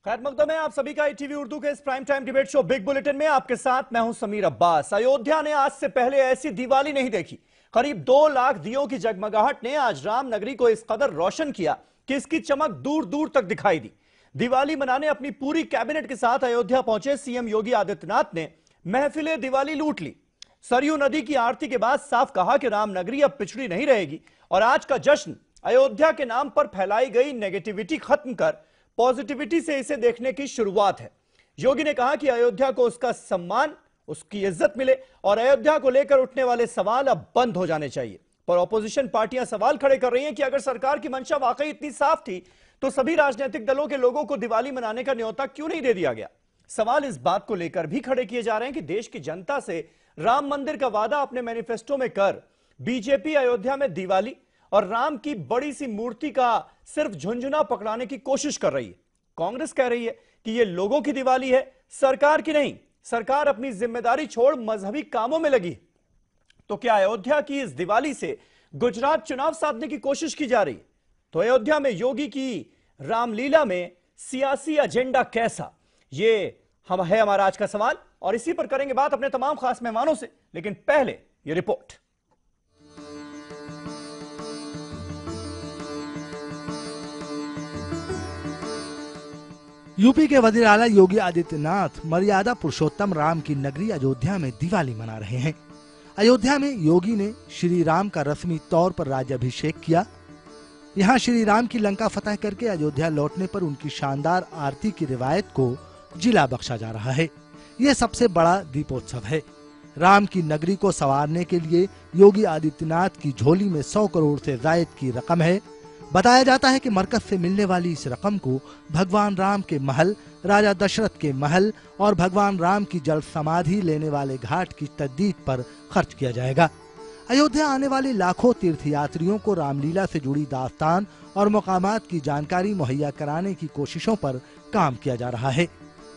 खैर मकदम है आप सभी का ईटीवी उर्दू के इस prime time debate show big bulletin में आपके साथ मैं हूं समीर अब्बास। अयोध्या ने आज से पहले ऐसी दिवाली नहीं देखी। करीब 2 लाख दियों की जगमगाहट ने आज राम नगरी को इस कदर रोशन किया कि इसकी चमक दूर दूर तक दिखाई दी। दिवाली मनाने अपनी पूरी कैबिनेट के साथ अयोध्या पहुंचे सीएम योगी आदित्यनाथ ने महफिले दिवाली लूट ली। सरयू नदी की आरती के बाद साफ कहा कि राम नगरी अब पिछड़ी नहीं रहेगी और आज का जश्न अयोध्या के नाम पर फैलाई गई नेगेटिविटी खत्म कर पॉजिटिविटी से इसे देखने की शुरुआत है। योगी ने कहा कि अयोध्या को उसका सम्मान, उसकी इज्जत मिले और अयोध्या को लेकर उठने वाले सवाल अब बंद हो जाने चाहिए। पर ऑपोजिशन पार्टियां सवाल खड़े कर रही हैं कि अगर सरकार की मंशा वाकई इतनी साफ थी तो सभी राजनीतिक दलों के लोगों को दिवाली मनाने का न्योता क्यों नहीं दे दिया गया। सवाल इस बात को लेकर भी खड़े किए जा रहे हैं कि देश की जनता से राम मंदिर का वादा अपने मैनिफेस्टो में कर बीजेपी अयोध्या में दिवाली और राम की बड़ी सी मूर्ति का सिर्फ झुंझुना पकड़ाने की कोशिश कर रही है। कांग्रेस कह रही है कि यह लोगों की दिवाली है, सरकार की नहीं। सरकार अपनी जिम्मेदारी छोड़ मजहबी कामों में लगी। तो क्या अयोध्या की इस दिवाली से गुजरात चुनाव साधने की कोशिश की जा रही? तो अयोध्या में योगी की रामलीला में सियासी एजेंडा कैसा, ये है हमारा आज का सवाल और इसी पर करेंगे बात अपने तमाम खास मेहमानों से। लेकिन पहले ये रिपोर्ट। यूपी के वजीर आला योगी आदित्यनाथ मर्यादा पुरुषोत्तम राम की नगरी अयोध्या में दिवाली मना रहे हैं। अयोध्या में योगी ने श्री राम का रस्मी तौर पर राज्याभिषेक किया। यहाँ श्री राम की लंका फतह करके अयोध्या लौटने पर उनकी शानदार आरती की रिवायत को जिला बख्शा जा रहा है। ये सबसे बड़ा दीपोत्सव है। राम की नगरी को संवारने के लिए योगी आदित्यनाथ की झोली में 100 करोड़ से जायद की रकम है। बताया जाता है कि मरकज से मिलने वाली इस रकम को भगवान राम के महल, राजा दशरथ के महल और भगवान राम की जल समाधि लेने वाले घाट की तजदीद पर खर्च किया जाएगा। अयोध्या आने वाले लाखों तीर्थयात्रियों को रामलीला से जुड़ी दास्तान और मकामात की जानकारी मुहैया कराने की कोशिशों पर काम किया जा रहा है।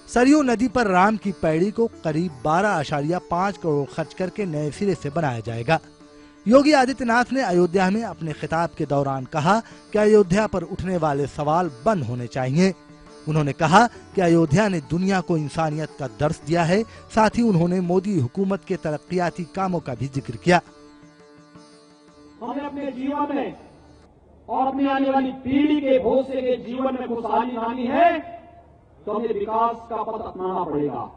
सरयू नदी पर राम की पैड़ी को करीब 12.5 करोड़ खर्च करके नए सिरे से बनाया जाएगा। योगी आदित्यनाथ ने अयोध्या में अपने खिताब के दौरान कहा कि अयोध्या पर उठने वाले सवाल बंद होने चाहिए। उन्होंने कहा कि अयोध्या ने दुनिया को इंसानियत का दर्स दिया है। साथ ही उन्होंने मोदी हुकूमत के तरक्याती कामों का भी जिक्र किया। हमें अपने जीवन में और अपनी आने वाली पीढ़ी के भरोसे के जीवन में खुशहाली लानी है तो हमें विकास का पथ अपनाना पड़ेगा,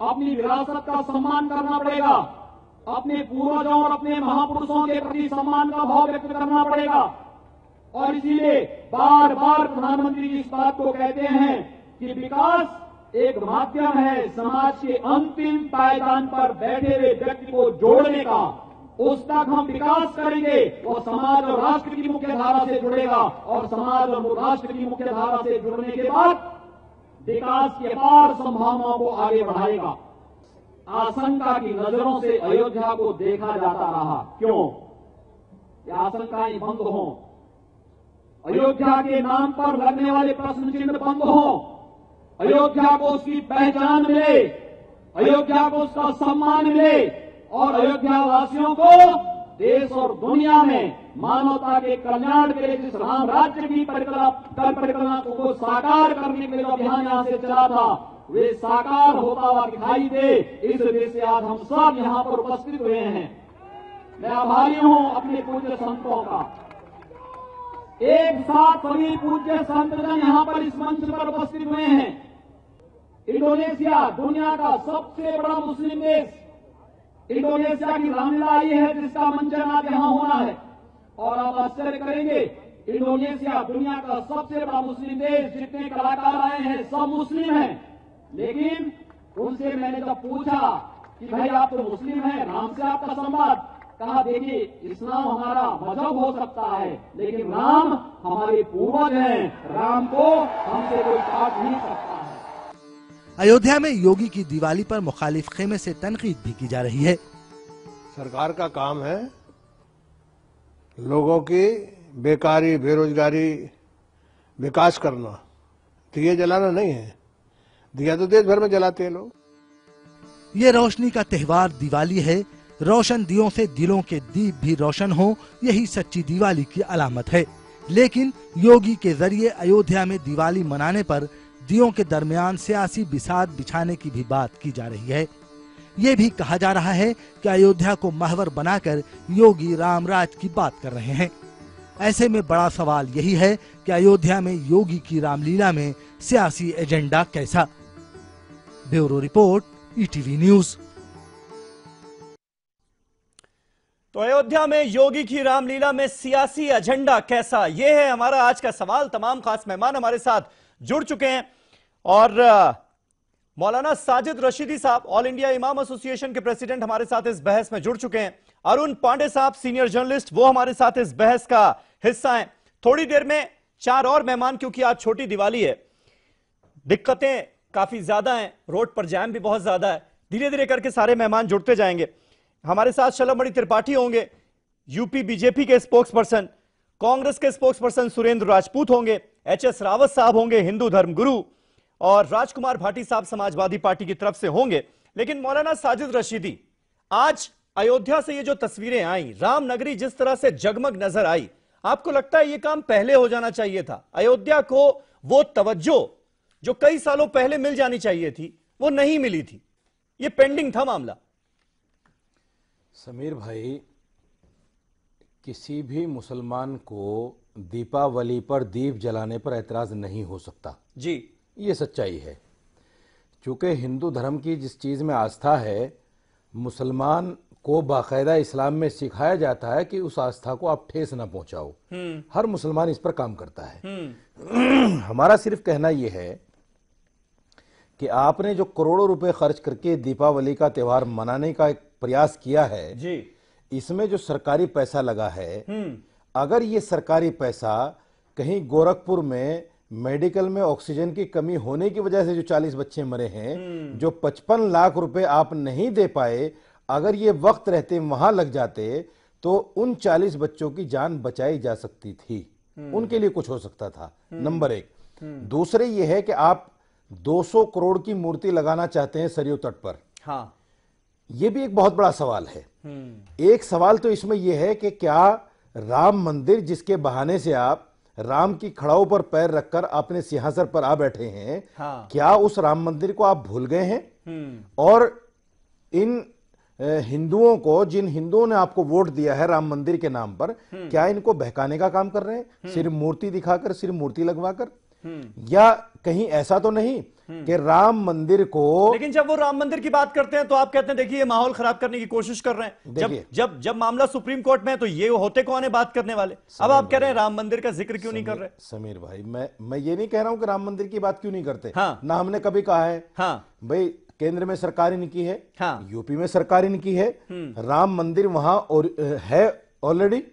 अपनी विरासत का सम्मान करना पड़ेगा, अपने पूर्वजों और अपने महापुरुषों के प्रति सम्मान का भाव व्यक्त करना पड़ेगा। और इसीलिए बार बार प्रधानमंत्री जी इस बात को कहते हैं कि विकास एक माध्यम है समाज के अंतिम पायदान पर बैठे हुए व्यक्ति को जोड़ने का। उस तक हम विकास करेंगे वो समाज और राष्ट्र की मुख्य धारा से जुड़ेगा और समाज और राष्ट्र की मुख्य धारा से जुड़ने के बाद विकास की अपार संभावनाओं को आगे बढ़ाएगा। आशंका की नजरों से अयोध्या को देखा जाता रहा। क्यों? ये आशंकाएं बंद हो, अयोध्या के नाम पर लगने वाले प्रश्न चिन्ह बंद हो, अयोध्या को उसकी पहचान मिले, अयोध्या को उसका सम्मान मिले और अयोध्या वासियों को देश और दुनिया में मानवता के कल्याण के लिए जिस राम राज्य की परिकल्पना को साकार करने के लिए अभियान यहां से चला था वे साकार होता हुआ दिखाई दे। इस वजह से आज हम सब यहां पर उपस्थित हुए हैं। मैं आभारी हूं अपने पूज्य संतों का। एक साथ सभी पूज्य संतजन यहां पर इस मंच पर उपस्थित हुए हैं। इंडोनेशिया दुनिया का सबसे बड़ा मुस्लिम देश, इंडोनेशिया की रामलीला आई है जिसका मंचन आज यहां होना है। और आप आश्चर्य करेंगे, इंडोनेशिया दुनिया का सबसे बड़ा मुस्लिम देश, जितने कलाकार आए हैं सब मुस्लिम हैं। लेकिन उनसे मैंने जब पूछा कि भाई आप तो मुस्लिम हैं, राम से आपका संवाद, कहा देखिए इस्लाम हमारा मजहब हो सकता है लेकिन राम हमारे पूर्वज हैं, राम को हमसे कोई काट नहीं सकता है। अयोध्या में योगी की दिवाली पर मुखालिफ खेमे से तनकीद भी की जा रही है। सरकार का काम है लोगों की बेकारी, बेरोजगारी, विकास करना, दिए जलाना नहीं है। दिया तो देश भर में जलाते हैं लोग। ये रोशनी का त्योहार दिवाली है। रोशन दियों से दिलों के दीप भी रोशन हो, यही सच्ची दिवाली की अलामत है। लेकिन योगी के जरिए अयोध्या में दिवाली मनाने पर दियों के दरमियान सियासी बिसात बिछाने की भी बात की जा रही है। ये भी कहा जा रहा है कि अयोध्या को महवर बनाकर योगी रामराज की बात कर रहे हैं। ऐसे में बड़ा सवाल यही है कि अयोध्या में योगी की रामलीला में सियासी एजेंडा कैसा। Bureau report, ETV news. तो अयोध्या में योगी की रामलीला में सियासी एजेंडा कैसा, यह है हमारा आज का सवाल। तमाम खास मेहमान हमारे साथ जुड़ चुके हैं और मौलाना साजिद रशीदी साहब, ऑल इंडिया इमाम एसोसिएशन के प्रेसिडेंट, हमारे साथ इस बहस में जुड़ चुके हैं। अरुण पांडे साहब, सीनियर जर्नलिस्ट, वो हमारे साथ इस बहस का हिस्सा हैं। थोड़ी देर में 4 और मेहमान, क्योंकि आज छोटी दिवाली है, दिक्कतें काफी ज्यादा हैं, रोड पर जैम भी बहुत ज्यादा है। धीरे धीरे करके सारे मेहमान जुड़ते जाएंगे। हमारे साथ शलभमणि त्रिपाठी होंगे, यूपी बीजेपी के स्पोक्स पर्सन, कांग्रेस के स्पोक्स पर्सन सुरेंद्र राजपूत होंगे, एचएस रावत साहब होंगे, हिंदू धर्म गुरु, और राजकुमार भाटी साहब समाजवादी पार्टी की तरफ से होंगे। लेकिन मौलाना साजिद रशीदी, आज अयोध्या से ये जो तस्वीरें आई, रामनगरी जिस तरह से जगमग नजर आई, आपको लगता है ये काम पहले हो जाना चाहिए था? अयोध्या को वो तवज्जो जो कई सालों पहले मिल जानी चाहिए थी, वो नहीं मिली थी, ये पेंडिंग था मामला। समीर भाई, किसी भी मुसलमान को दीपावली पर दीप जलाने पर ऐतराज नहीं हो सकता जी, ये सच्चाई है। चूंकि हिंदू धर्म की जिस चीज़ में आस्था है, मुसलमान को बाकायदा इस्लाम में सिखाया जाता है कि उस आस्था को आप ठेस ना पहुंचाओ। हर मुसलमान इस पर काम करता है। हमारा सिर्फ कहना यह है कि आपने जो करोड़ों रुपए खर्च करके दीपावली का त्यौहार मनाने का एक प्रयास किया है जी, इसमें जो सरकारी पैसा लगा है, अगर ये सरकारी पैसा कहीं गोरखपुर में मेडिकल में ऑक्सीजन की कमी होने की वजह से जो 40 बच्चे मरे हैं, जो 55 लाख रुपए आप नहीं दे पाए, अगर ये वक्त रहते वहां लग जाते तो उन 40 बच्चों की जान बचाई जा सकती थी, उनके लिए कुछ हो सकता था। नंबर 1। दूसरे ये है कि आप 200 करोड़ की मूर्ति लगाना चाहते हैं सरयू तट पर। हाँ, यह भी एक बहुत बड़ा सवाल है। एक सवाल तो इसमें यह है कि क्या राम मंदिर, जिसके बहाने से आप राम की खड़ाओं पर पैर रखकर अपने सिंहासन पर आ बैठे हैं, हाँ, क्या उस राम मंदिर को आप भूल गए हैं? और इन हिंदुओं को, जिन हिंदुओं ने आपको वोट दिया है राम मंदिर के नाम पर, क्या इनको बहकाने का काम कर रहे हैं, सिर्फ मूर्ति दिखाकर, सिर्फ मूर्ति लगवाकर? या कहीं ऐसा तो नहीं कि राम मंदिर को, लेकिन जब वो राम मंदिर की बात करते हैं तो आप कहते हैं देखिए ये माहौल खराब करने की कोशिश कर रहे हैं। जब मामला सुप्रीम कोर्ट में है तो ये होते कौन है बात करने वाले? अब आप कह रहे हैं राम मंदिर का जिक्र क्यों नहीं कर रहे? समीर भाई, मैं ये नहीं कह रहा हूं कि राम मंदिर की बात क्यों नहीं करते। हाँ, ना हमने कभी कहा है। हाँ, भाई, केंद्र में सरकार इनकी है, हाँ, यूपी में सरकार इनकी है, राम मंदिर वहां और है ऑलरेडी,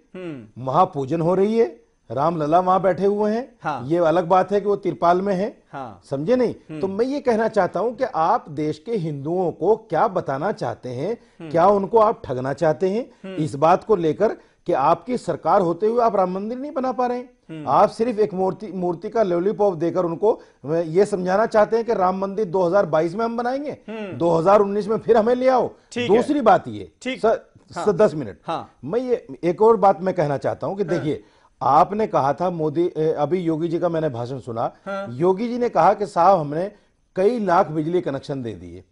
वहां पूजन हो रही है, राम लला वहां बैठे हुए हैं। हाँ, ये अलग बात है कि वो तिरपाल में है। हाँ, समझे नहीं? तो मैं ये कहना चाहता हूं कि आप देश के हिंदुओं को क्या बताना चाहते हैं, क्या उनको आप ठगना चाहते हैं इस बात को लेकर कि आपकी सरकार होते हुए आप राम मंदिर नहीं बना पा रहे हैं? आप सिर्फ एक मूर्ति का लॉलीपॉप देकर उनको ये समझाना चाहते हैं कि राम मंदिर 2022 में हम बनाएंगे, 2019 में फिर हमें ले आओ। दूसरी बात ये, 10 मिनट, मैं ये एक और बात मैं कहना चाहता हूं कि देखिए, आपने कहा था मोदी, अभी योगी जी का मैंने भाषण सुना, योगी जी ने कहा कि साहब हमने कई लाख बिजली कनेक्शन दे दिए।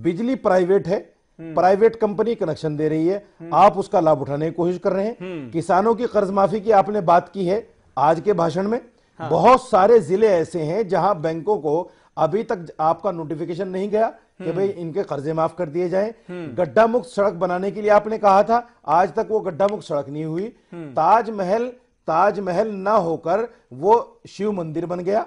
बिजली प्राइवेट है, प्राइवेट कंपनी कनेक्शन दे रही है, आप उसका लाभ उठाने की कोशिश कर रहे हैं। किसानों की कर्ज माफी की आपने बात की है आज के भाषण में। बहुत सारे जिले ऐसे हैं जहां बैंकों को अभी तक आपका नोटिफिकेशन नहीं गया कि भाई इनके कर्जे माफ कर दिए जाएं। गड्ढा मुक्त सड़क बनाने के लिए आपने कहा था, आज तक वो गड्ढा मुक्त सड़क नहीं हुई। ताजमहल ना होकर वो शिव मंदिर बन गया।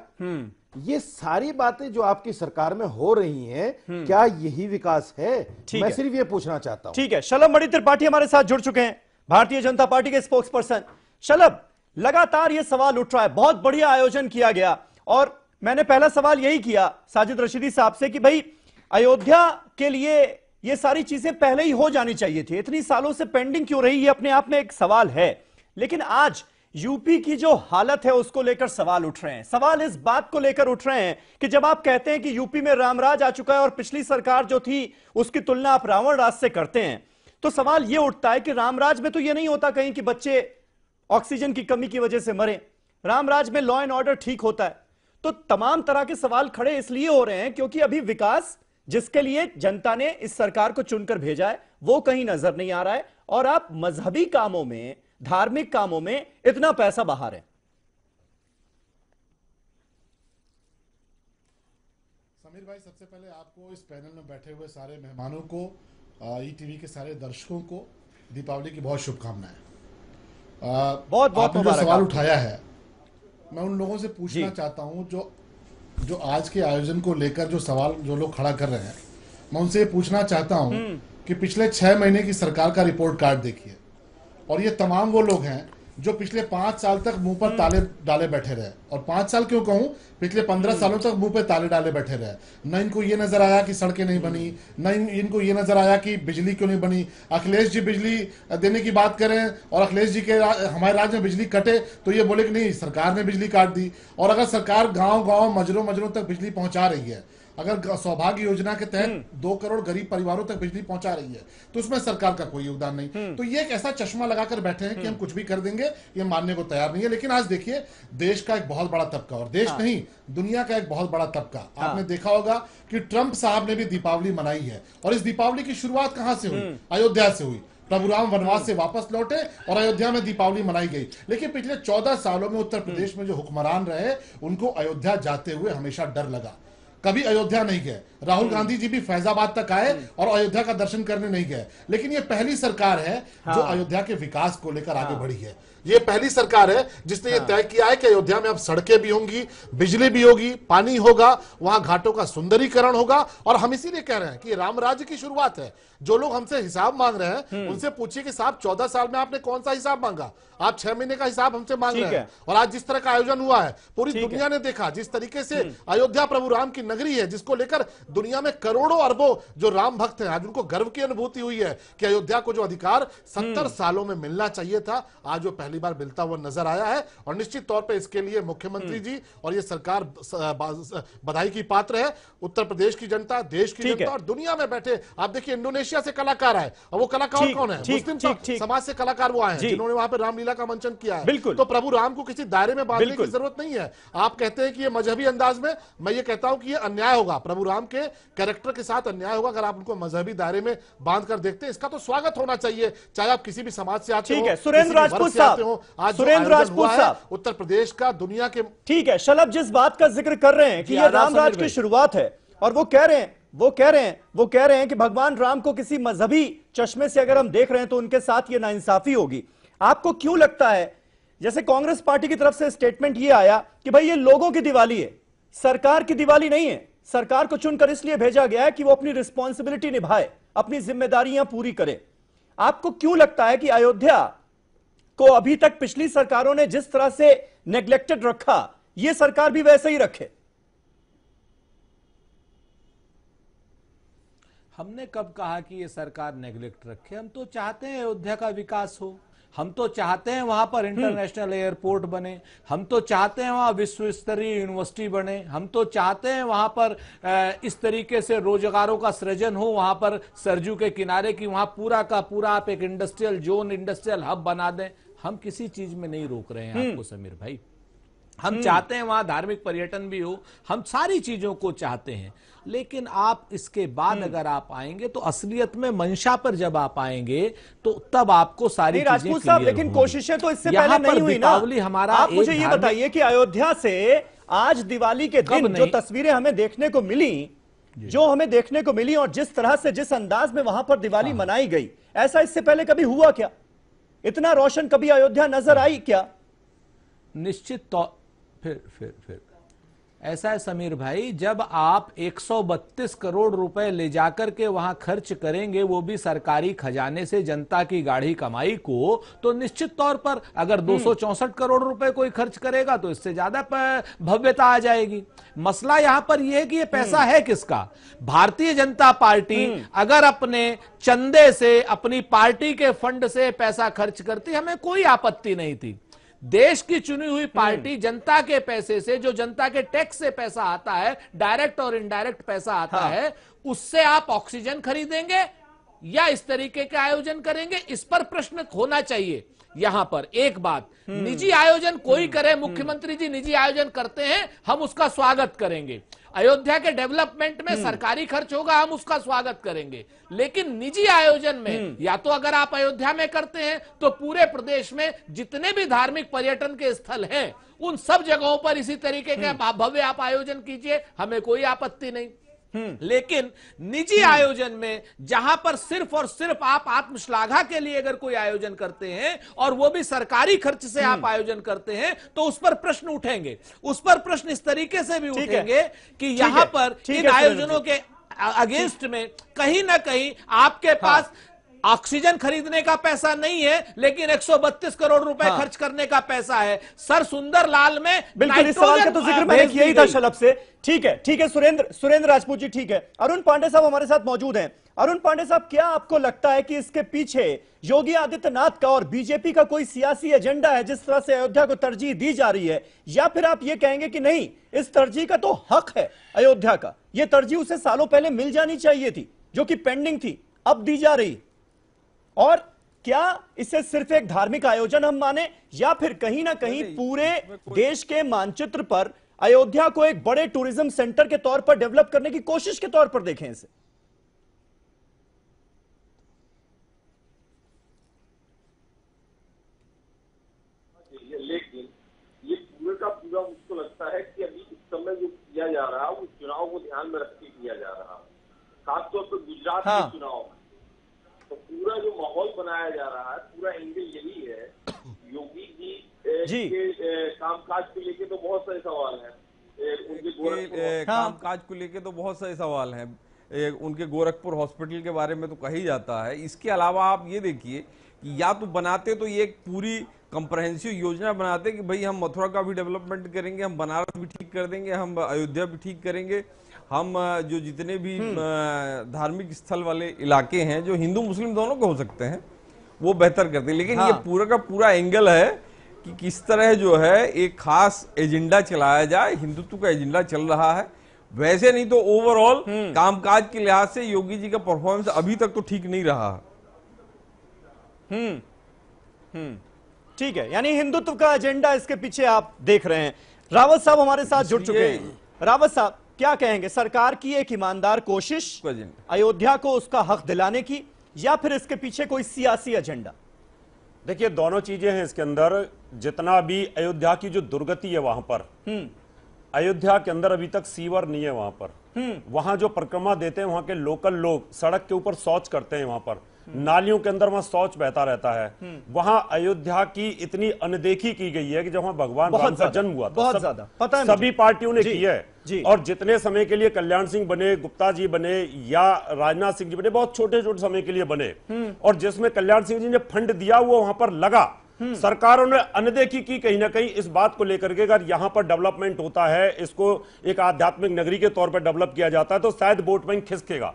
ये सारी बातें जो आपकी सरकार में हो रही हैं, क्या यही विकास है? मैं सिर्फ ये पूछना चाहता हूं। ठीक है, शलभमणि त्रिपाठी हमारे साथ जुड़ चुके हैं, भारतीय जनता पार्टी के स्पोक्स पर्सन। शलभ, लगातार ये सवाल उठ रहा है, बहुत बढ़िया आयोजन किया गया, और मैंने पहला सवाल यही किया साजिद रशीदी साहब से कि भाई अयोध्या के लिए ये सारी चीजें पहले ही हो जानी चाहिए थी, इतनी सालों से पेंडिंग क्यों रही? ये अपने आप में एक सवाल है। लेकिन आज यूपी की जो हालत है उसको लेकर सवाल उठ रहे हैं। सवाल इस बात को लेकर उठ रहे हैं कि जब आप कहते हैं कि यूपी में रामराज आ चुका है और पिछली सरकार जो थी उसकी तुलना आप रावण राज से करते हैं, तो सवाल यह उठता है कि रामराज में तो यह नहीं होता कहीं कि बच्चे ऑक्सीजन की कमी की वजह से मरे। रामराज में लॉ एंड ऑर्डर ठीक होता है। तो तमाम तरह के सवाल खड़े इसलिए हो रहे हैं क्योंकि अभी विकास जिसके लिए जनता ने इस सरकार को चुनकर भेजा है वो कहीं नजर नहीं आ रहा है, और आप मजहबी कामों में, धार्मिक कामों में इतना पैसा बहा रहे हैं। समीर भाई, सबसे पहले आपको, इस पैनल में बैठे हुए सारे मेहमानों को, ईटीवी के सारे दर्शकों को दीपावली की बहुत शुभकामनाएं। बहुत बहुत आपने जो सवाल उठाया है, मैं उन लोगों से पूछना चाहता हूं जो आज के आयोजन को लेकर जो सवाल जो लोग खड़ा कर रहे हैं, मैं उनसे ये पूछना चाहता हूं कि पिछले 6 महीने की सरकार का रिपोर्ट कार्ड देखिए, और ये तमाम वो लोग हैं जो पिछले 5 साल तक मुंह पर ताले डाले बैठे रहे। और 5 साल क्यों कहूं, पिछले 15 सालों तक मुंह पे ताले डाले बैठे रहे। न इनको ये नजर आया कि सड़कें नहीं बनी, न इनको ये नजर आया कि बिजली क्यों नहीं बनी। अखिलेश जी बिजली देने की बात करें और अखिलेश जी के हमारे राज्य में बिजली कटे तो ये बोले कि नहीं, सरकार ने बिजली काट दी। और अगर सरकार गांव गांव मजरों तक बिजली पहुंचा रही है, अगर सौभाग्य योजना के तहत 2 करोड़ गरीब परिवारों तक बिजली पहुंचा रही है, तो उसमें सरकार का कोई योगदान नहीं। तो ये एक ऐसा चश्मा लगाकर बैठे हैं कि हम कुछ भी कर देंगे, ये मानने को तैयार नहीं है। लेकिन आज देखिए, देश का एक बहुत बड़ा तबका, और देश नहीं दुनिया का एक बहुत बड़ा तबका, आपने देखा होगा कि ट्रंप साहब ने भी दीपावली मनाई है। और इस दीपावली की शुरुआत कहां से हुई? अयोध्या से हुई। प्रभु राम वनवास से वापस लौटे और अयोध्या में दीपावली मनाई गई। लेकिन पिछले 14 सालों में उत्तर प्रदेश में जो हुक्मरान रहे, उनको अयोध्या जाते हुए हमेशा डर लगा, कभी अयोध्या नहीं गए। राहुल गांधी जी भी फैजाबाद तक आए और अयोध्या का दर्शन करने नहीं गए। लेकिन ये पहली सरकार है जो अयोध्या के विकास को लेकर आगे बढ़ी है। ये पहली सरकार है जिसने ये तय किया है कि अयोध्या में अब सड़कें भी होंगी, बिजली भी होगी, पानी होगा, वहां घाटों का सुंदरीकरण होगा। और हम इसीलिए कह रहे हैं कि राम राज्य की शुरुआत है। जो लोग हमसे हिसाब मांग रहे हैं उनसे पूछिए कि साहब 14 साल में आपने कौन सा हिसाब मांगा? आप 6 महीने का हिसाब हमसे मांग रहे हैं। और आज जिस तरह का आयोजन हुआ है, पूरी दुनिया ने देखा जिस तरीके से अयोध्या प्रभु राम की नगरी है, जिसको लेकर दुनिया में करोड़ों अरबों जो राम भक्त हैं, आज उनको गर्व की अनुभूति हुई है कि अयोध्या को जो अधिकार 70 सालों में मिलना चाहिए था, आज वो पहली बार मिलता हुआ नजर आया है। और निश्चित तौर पर इसके लिए मुख्यमंत्री जी और ये सरकार बधाई की पात्र है। उत्तर प्रदेश की जनता, देश की जनता और दुनिया में बैठे, आप देखिए इंडोनेशिया से कलाकार आए, और वो कलाकार कौन है? मुस्लिम समाज से कलाकार वो आए हैं जिन्होंने वहां पर रामलीला का मंचन किया है। तो प्रभु राम को किसी दायरे में बांधने की जरूरत नहीं है। आप कहते हैं कि ये मजहबी अंदाज में, मैं ये कहता हूं कि ये अन्याय होगा, प्रभु राम के कैरेक्टर के साथ अन्याय होगा अगर आप उनको मजहबी दायरे में बांध कर देखते हैं। इसका तो स्वागत होना चाहिए, चाहे आप किसी भी समाज से आते हो। सुरेंद्र राजपूत साहब, आज सुरेंद्र राजपूत साहब, उत्तर प्रदेश का दुनिया के, ठीक है, शलभ जिस बात का जिक्र कर रहे हैं कि ये रामराज की शुरुआत है, और वो कह रहे हैं कि भगवान राम को किसी मजहबी चश्मे से अगर हम देख रहे हैं तो उनके साथ ये नाइंसाफी होगी। आपको क्यों लगता है, जैसे कांग्रेस पार्टी की तरफ से स्टेटमेंट ये आया कि भाई ये लोगों की दिवाली है, सरकार की दिवाली नहीं है, सरकार को चुनकर इसलिए भेजा गया है कि वो अपनी रिस्पॉन्सिबिलिटी निभाए, अपनी जिम्मेदारियां पूरी करे। आपको क्यों लगता है कि अयोध्या को अभी तक पिछली सरकारों ने जिस तरह से नेग्लेक्टेड रखा, ये सरकार भी वैसे ही रखे? हमने कब कहा कि ये सरकार नेग्लेक्ट रखे? हम तो चाहते हैं अयोध्या का विकास हो, हम तो चाहते हैं वहां पर इंटरनेशनल एयरपोर्ट बने, हम तो चाहते हैं वहां विश्व स्तरीय यूनिवर्सिटी बने, हम तो चाहते हैं वहां पर इस तरीके से रोजगारों का सृजन हो, वहां पर सरजू के किनारे की वहां पूरा का पूरा आप एक इंडस्ट्रियल जोन, इंडस्ट्रियल हब बना दें। हम किसी चीज में नहीं रोक रहे हैं आपको समीर भाई। हम चाहते हैं वहां धार्मिक पर्यटन भी हो, हम सारी चीजों को चाहते हैं। लेकिन आप इसके बाद अगर आप आएंगे तो असलियत में मंशा पर जब आप आएंगे तो तब आपको सारी चीजें राजपूत साहब, लेकिन कोशिशें तो इससे पहले नहीं हुई ना। हमारा आप मुझे ये बताइए कि अयोध्या से आज दिवाली के दिन जो तस्वीरें हमें देखने को मिली, और जिस तरह से, जिस अंदाज में वहां पर दिवाली मनाई गई, ऐसा इससे पहले कभी हुआ क्या? इतना रोशन कभी अयोध्या नजर आई क्या? निश्चित तौर फिर ऐसा है समीर भाई, जब आप 132 करोड़ रुपए ले जाकर के वहां खर्च करेंगे, वो भी सरकारी खजाने से, जनता की गाढ़ी कमाई को, तो निश्चित तौर पर अगर 264 करोड़ रुपए कोई खर्च करेगा तो इससे ज्यादा भव्यता आ जाएगी। मसला यहां पर यह है कि ये पैसा है किसका? भारतीय जनता पार्टी अगर अपने चंदे से, अपनी पार्टी के फंड से पैसा खर्च करती, हमें कोई आपत्ति नहीं थी। देश की चुनी हुई पार्टी जनता के पैसे से, जो जनता के टैक्स से पैसा आता है, डायरेक्ट और इनडायरेक्ट पैसा आता है, उससे आप ऑक्सीजन खरीदेंगे, या इस तरीके का आयोजन करेंगे, इस पर प्रश्न होना चाहिए। यहां पर एक बात, निजी आयोजन कोई करे, मुख्यमंत्री जी निजी आयोजन करते हैं, हम उसका स्वागत करेंगे। अयोध्या के डेवलपमेंट में सरकारी खर्च होगा, हम उसका स्वागत करेंगे। लेकिन निजी आयोजन में या तो अगर आप अयोध्या में करते हैं तो पूरे प्रदेश में जितने भी धार्मिक पर्यटन के स्थल हैं उन सब जगहों पर इसी तरीके का भव्य आप आयोजन कीजिए, हमें कोई आपत्ति नहीं। लेकिन निजी आयोजन में जहां पर सिर्फ और सिर्फ आप आत्मश्लाघा के लिए अगर कोई आयोजन करते हैं और वो भी सरकारी खर्च से आप आयोजन करते हैं तो उस पर प्रश्न उठेंगे। उस पर प्रश्न इस तरीके से भी उठेंगे कि यहां पर इन आयोजनों के अगेंस्ट में कहीं ना कहीं आपके पास ऑक्सीजन खरीदने का पैसा नहीं है, लेकिन 132 करोड़ रुपए खर्च करने का पैसा है। सर सुंदर लाल में बिल्कुल इस सवाल का तो जिक्र मैंने किया ही था शलभ से। ठीक है सुरेंद्र राजपूत जी, ठीक है। अरुण पांडे साहब हमारे साथ मौजूद हैं। अरुण पांडे साहब, क्या आपको लगता है कि इसके पीछे योगी आदित्यनाथ का और बीजेपी का कोई सियासी एजेंडा है जिस तरह से अयोध्या को तरजीह दी जा रही है, या फिर आप ये कहेंगे कि नहीं, इस तरजीह का तो हक है अयोध्या का, यह तरजीह उसे सालों पहले मिल जानी चाहिए थी, जो कि पेंडिंग थी, अब दी जा रही? और क्या इसे सिर्फ एक धार्मिक आयोजन हम माने, या फिर कहीं ना कहीं पूरे देश के मानचित्र पर अयोध्या को एक बड़े टूरिज्म सेंटर के तौर पर डेवलप करने की कोशिश के तौर पर देखें इसे? लेकिन ये पूरे का पूरा मुझको लगता है कि अभी इस समय जो किया जा रहा है वो चुनाव को ध्यान में रख के किया जा रहा है, खासतौर पर गुजरात के चुनाव में। तो पूरा जो माहौल बनाया जा रहा है, पूरा एंगल यही है। योगी जी के कामकाज को लेके तो बहुत सारे सवाल हैं, उनके कामकाज को लेके तो बहुत सारे सवाल हैं। उनके गोरखपुर हॉस्पिटल के बारे में तो कही जाता है। इसके अलावा आप ये देखिए कि या तो बनाते तो ये एक पूरी कंप्रहेंसिव योजना बनाते कि भाई हम मथुरा का भी डेवलपमेंट करेंगे, हम बनारस भी ठीक कर देंगे, हम अयोध्या भी ठीक करेंगे, हम जो जितने भी धार्मिक स्थल वाले इलाके हैं जो हिंदू मुस्लिम दोनों के हो सकते हैं वो बेहतर करते हैं। लेकिन ये पूरा का पूरा एंगल है कि किस तरह जो है एक खास एजेंडा चलाया जाए, हिंदुत्व का एजेंडा चल रहा है। वैसे नहीं तो ओवरऑल कामकाज के लिहाज से योगी जी का परफॉर्मेंस अभी तक तो ठीक नहीं रहा। ठीक है, यानी हिंदुत्व का एजेंडा इसके पीछे आप देख रहे हैं। रावत साहब हमारे साथ जुड़ चुके हैं। रावत साहब, क्या कहेंगे, सरकार की एक ईमानदार कोशिश अयोध्या को उसका हक दिलाने की, या फिर इसके पीछे कोई सियासी एजेंडा? देखिए, दोनों चीजें हैं इसके अंदर। जितना भी अयोध्या की जो दुर्गति है वहां पर, अयोध्या के अंदर अभी तक सीवर नहीं है वहां पर। वहां जो परिक्रमा देते हैं वहां के लोकल लोग सड़क के ऊपर शौच करते हैं, वहां पर नालियों के अंदर वहां शौच बहता रहता है। वहां अयोध्या की इतनी अनदेखी की गई है कि जब वहां भगवान राम का जन्म हुआ था, बहुत ज्यादा पता है, सभी पार्टियों ने की है। और जितने समय के लिए कल्याण सिंह बने, गुप्ता जी बने या राजनाथ सिंह जी बने, बहुत छोटे छोटे समय के लिए बने, और जिसमें कल्याण सिंह जी ने फंड दिया वो वहां पर लगा। सरकारों ने अनदेखी की कहीं ना कहीं इस बात को लेकर के। अगर यहां पर डेवलपमेंट होता है, इसको एक आध्यात्मिक नगरी के तौर पर डेवलप किया जाता है, तो शायद वोट बैंक खिसकेगा।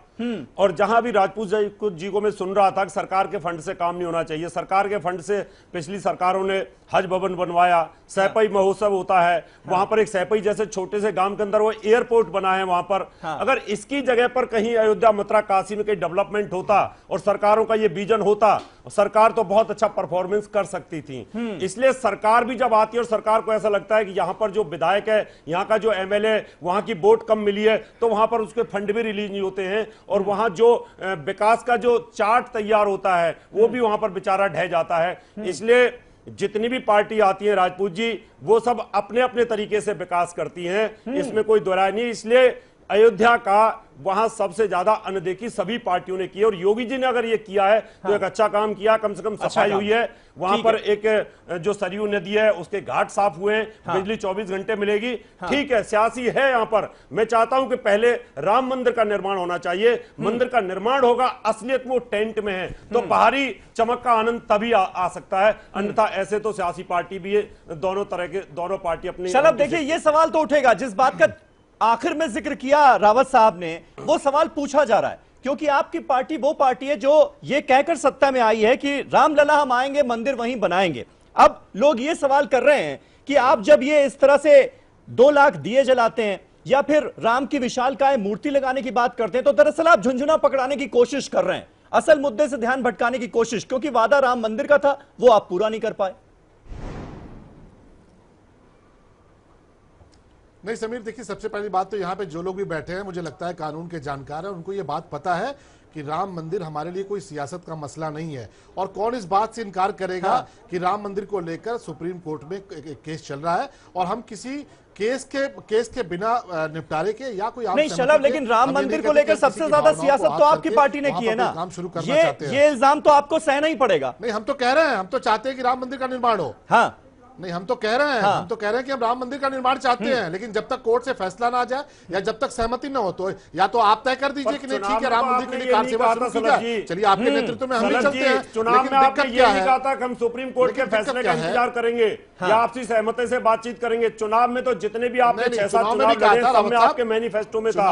और जहां भी राजपूत जी को मैं सुन रहा था कि सरकार के फंड से काम नहीं होना चाहिए, सरकार के फंड से पिछली सरकारों ने हज भवन बनवाया, सैपई महोत्सव होता है, वहां पर एक सैपई जैसे छोटे से गांव के अंदर वो एयरपोर्ट बना है वहां पर। अगर इसकी जगह पर कहीं अयोध्या, मथुरा, काशी में कहीं डेवलपमेंट होता और सरकारों का ये विजन होता, सरकार तो बहुत अच्छा परफॉर्मेंस कर सकती थी। इसलिए सरकार भी जब आती है और सरकार को ऐसा लगता है कि यहां पर जो विधायक है, यहां का जो एमएलए, वहां की वोट कम मिली है, तो वहां पर उसके फंड भी रिलीज नहीं होते हैं, और वहां जो विकास का जो चार्ट तैयार होता है वो भी वहां पर बेचारा ढह जाता है। इसलिए जितनी भी पार्टी आती है राजपूत जी, वो सब अपने अपने तरीके से विकास करती हैं, इसमें कोई दोहराय नहीं। इसलिए अयोध्या का वहां सबसे ज्यादा अनदेखी सभी पार्टियों ने की, और योगी जी ने अगर ये किया है तो एक अच्छा काम किया। कम से कम सफाई हुई है वहां पर, एक जो सरयू नदी है उसके घाट साफ हुए हैं, बिजली 24 घंटे मिलेगी। ठीक है, सियासी है यहाँ पर। मैं चाहता हूं कि पहले राम मंदिर का निर्माण होना चाहिए। मंदिर का निर्माण होगा, असलियत वो टेंट में है, तो बाहरी चमक का आनंद तभी आ सकता है। अन्यथा ऐसे तो सियासी पार्टी भी है, दोनों तरह के, दोनों पार्टी अपनी। शलभ, देखिए ये सवाल तो उठेगा, जिस बात का आखिर में जिक्र किया रावत साहब ने, वो सवाल पूछा जा रहा है, क्योंकि आपकी पार्टी वो पार्टी है जो ये कहकर सत्ता में आई है कि रामलला हम आएंगे, मंदिर वहीं बनाएंगे। अब लोग ये सवाल कर रहे हैं कि आप जब ये इस तरह से 2 लाख दिए जलाते हैं या फिर राम की विशालकाय मूर्ति लगाने की बात करते हैं, तो दरअसल आप झुंझुना पकड़ाने की कोशिश कर रहे हैं। असल मुद्दे से ध्यान भटकाने की कोशिश, क्योंकि वादा राम मंदिर का था वो आप पूरा नहीं कर पाए। नहीं समीर, देखिए सबसे पहली बात तो यहाँ पे जो लोग भी बैठे हैं मुझे लगता है कानून के जानकार हैं, उनको ये बात पता है कि राम मंदिर हमारे लिए कोई सियासत का मसला नहीं है। और कौन इस बात से इनकार करेगा कि राम मंदिर को लेकर सुप्रीम कोर्ट में एक केस चल रहा है और हम किसी केस के बिना निपटारे के या कोई नहीं शलभ, लेकिन राम मंदिर को लेकर सबसे ज्यादा सियासत तो आपकी पार्टी ने की है ना। काम शुरू करना चाहते हैं। ये इल्जाम तो आपको सहना ही पड़ेगा। नहीं, हम तो कह रहे हैं, हम तो चाहते हैं कि राम मंदिर का निर्माण हो। हाँ नहीं, हम तो कह रहे हैं, हम तो कह रहे हैं कि हम राम मंदिर का निर्माण चाहते हैं, लेकिन जब तक कोर्ट से फैसला ना आ जाए या जब तक सहमति न हो तो या तो आप तय कर दीजिए कि नहीं ठीक है राम मंदिर के लिए कार सेवा शुरू की जाए। चलिए आपके नेतृत्व में हम भी चलते हैं। चुनाव में आपने ये नहीं कहा था कि हम सुप्रीम कोर्ट के फैसले का इंतजार करेंगे या आपसी सहमति से बातचीत करेंगे। चुनाव में तो जितने भी आपने 6-7 चुनाव लड़े सब में आपके मैनिफेस्टो में था,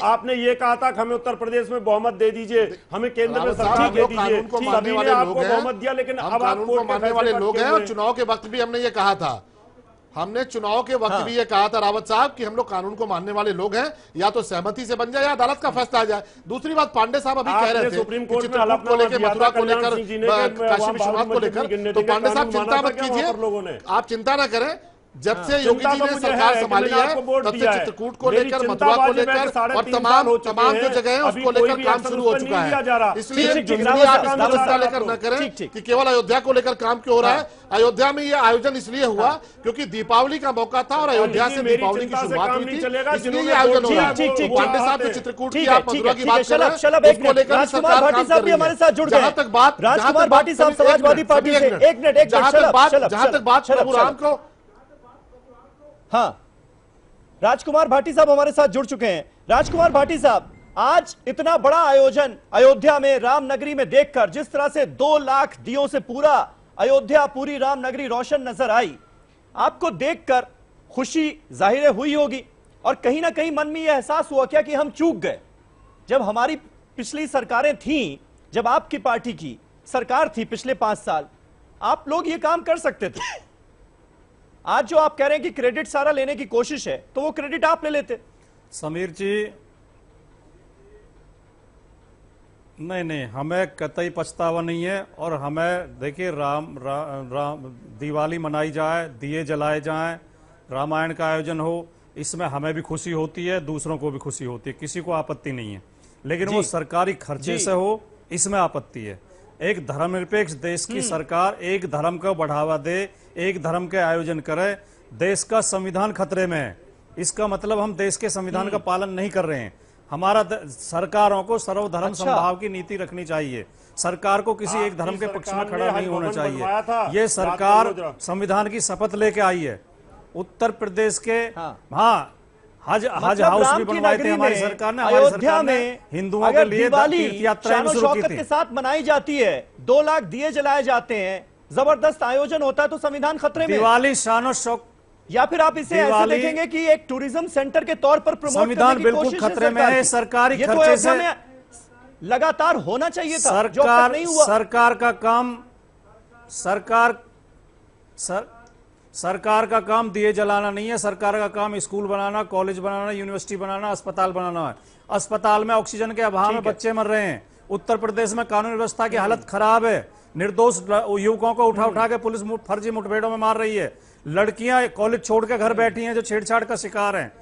आपने ये कहा था कि हमें उत्तर प्रदेश में बहुमत दे दीजिए, हमें केंद्र में सरकार दे दीजिए। सभी ने आपको बहुमत दिया, लेकिन अब आप कानून को मानने वाले लोग हैं। और चुनाव के वक्त भी हमने ये कहा था, हमने चुनाव के वक्त भी ये कहा था रावत साहब कि हम लोग कानून को मानने वाले लोग हैं, या तो सहमति से बन जाए या अदालत का फैसला आ जाए। दूसरी बात, पांडे साहब अभी कह रहे थे सुप्रीम कोर्ट में चित्रकूट को लेकर, मथुरा को लेकर, काशी विश्वनाथ को लेकर, तो पांडे साहब चिंता मत कीजिए, आप चिंता ना करें। जब से योगी जी ने सरकार संभाली है तब से चित्रकूट को लेकर, मथुरा को लेकर और तमाम जो जगह है उसको लेकर काम शुरू हो चुका है। इसलिए आप इसमें चिंता लेकर न करें कि केवल अयोध्या को लेकर काम क्यों हो रहा है। अयोध्या में ये आयोजन इसलिए हुआ क्योंकि दीपावली का मौका था और अयोध्या से दीपावली की शुरुआत हुई थी, इसलिए ये आयोजन हो रहा है। पांडे साहब जो चित्रकूट की, आप मथुरा की बात कर रहे हैं, उसको लेकर सरकार काम कर रही है। जहां तक बात राजकुमार भाटी साहब समाजवादी पार्टी से, एक मिनट, जहां तक बात प्रभु राम को, हाँ राजकुमार भाटी साहब हमारे साथ जुड़ चुके हैं। राजकुमार भाटी साहब, आज इतना बड़ा आयोजन अयोध्या में राम नगरी में देखकर, जिस तरह से 2 लाख दियों से पूरा अयोध्या, पूरी राम नगरी रोशन नजर आई, आपको देखकर खुशी जाहिर हुई होगी और कहीं ना कहीं मन में यह एहसास हुआ क्या कि हम चूक गए। जब हमारी पिछली सरकारें थीं, जब आपकी पार्टी की सरकार थी पिछले 5 साल, आप लोग ये काम कर सकते थे। आज जो आप कह रहे हैं कि क्रेडिट सारा लेने की कोशिश है, तो वो क्रेडिट आप ले लेते। समीर जी, नहीं, हमें कतई पछतावा नहीं है। और हमें देखिए राम दिवाली मनाई जाए, दिए जलाए जाएं, रामायण का आयोजन हो, इसमें हमें भी खुशी होती है, दूसरों को भी खुशी होती है, किसी को आपत्ति नहीं है। लेकिन वो सरकारी खर्चे से हो, इसमें आपत्ति है। एक धर्मनिरपेक्ष देश की सरकार एक धर्म को बढ़ावा दे, एक धर्म के आयोजन करे, देश का संविधान खतरे में है, इसका मतलब हम देश के संविधान का पालन नहीं कर रहे हैं। हमारा सरकारों को सर्वधर्म समभाव की नीति रखनी चाहिए। सरकार को किसी एक धर्म के पक्ष में खड़ा नहीं होना चाहिए। ये सरकार संविधान की शपथ लेके आई है। उत्तर प्रदेश के हज हाउस भी बनवाए थे हमारी सरकार ने। अयोध्या में हिंदुओं के लिए तीर्थ यात्राएं शुरू की थी। के साथ मनाई जाती है, 2 लाख दिए जलाए जाते हैं, जबरदस्त आयोजन होता है, तो संविधान खतरे में। दिवाली शान शौक, या फिर आप इसे ऐसे देखेंगे कि एक टूरिज्म सेंटर के तौर पर प्रमोट संविधान बिल्कुल खतरे में है। सरकारी खर्चे से लगातार होना चाहिए था, सरकार नहीं हुआ। सरकार का काम दिए जलाना नहीं है। सरकार का काम स्कूल बनाना, कॉलेज बनाना, यूनिवर्सिटी बनाना, अस्पताल बनाना है। अस्पताल में ऑक्सीजन के अभाव में बच्चे मर रहे हैं। उत्तर प्रदेश में कानून व्यवस्था की हालत खराब है। निर्दोष युवकों को उठा के पुलिस फर्जी मुठभेड़ों में मार रही है। लड़कियां कॉलेज छोड़ के घर बैठी हैं जो छेड़छाड़ का शिकार हैं।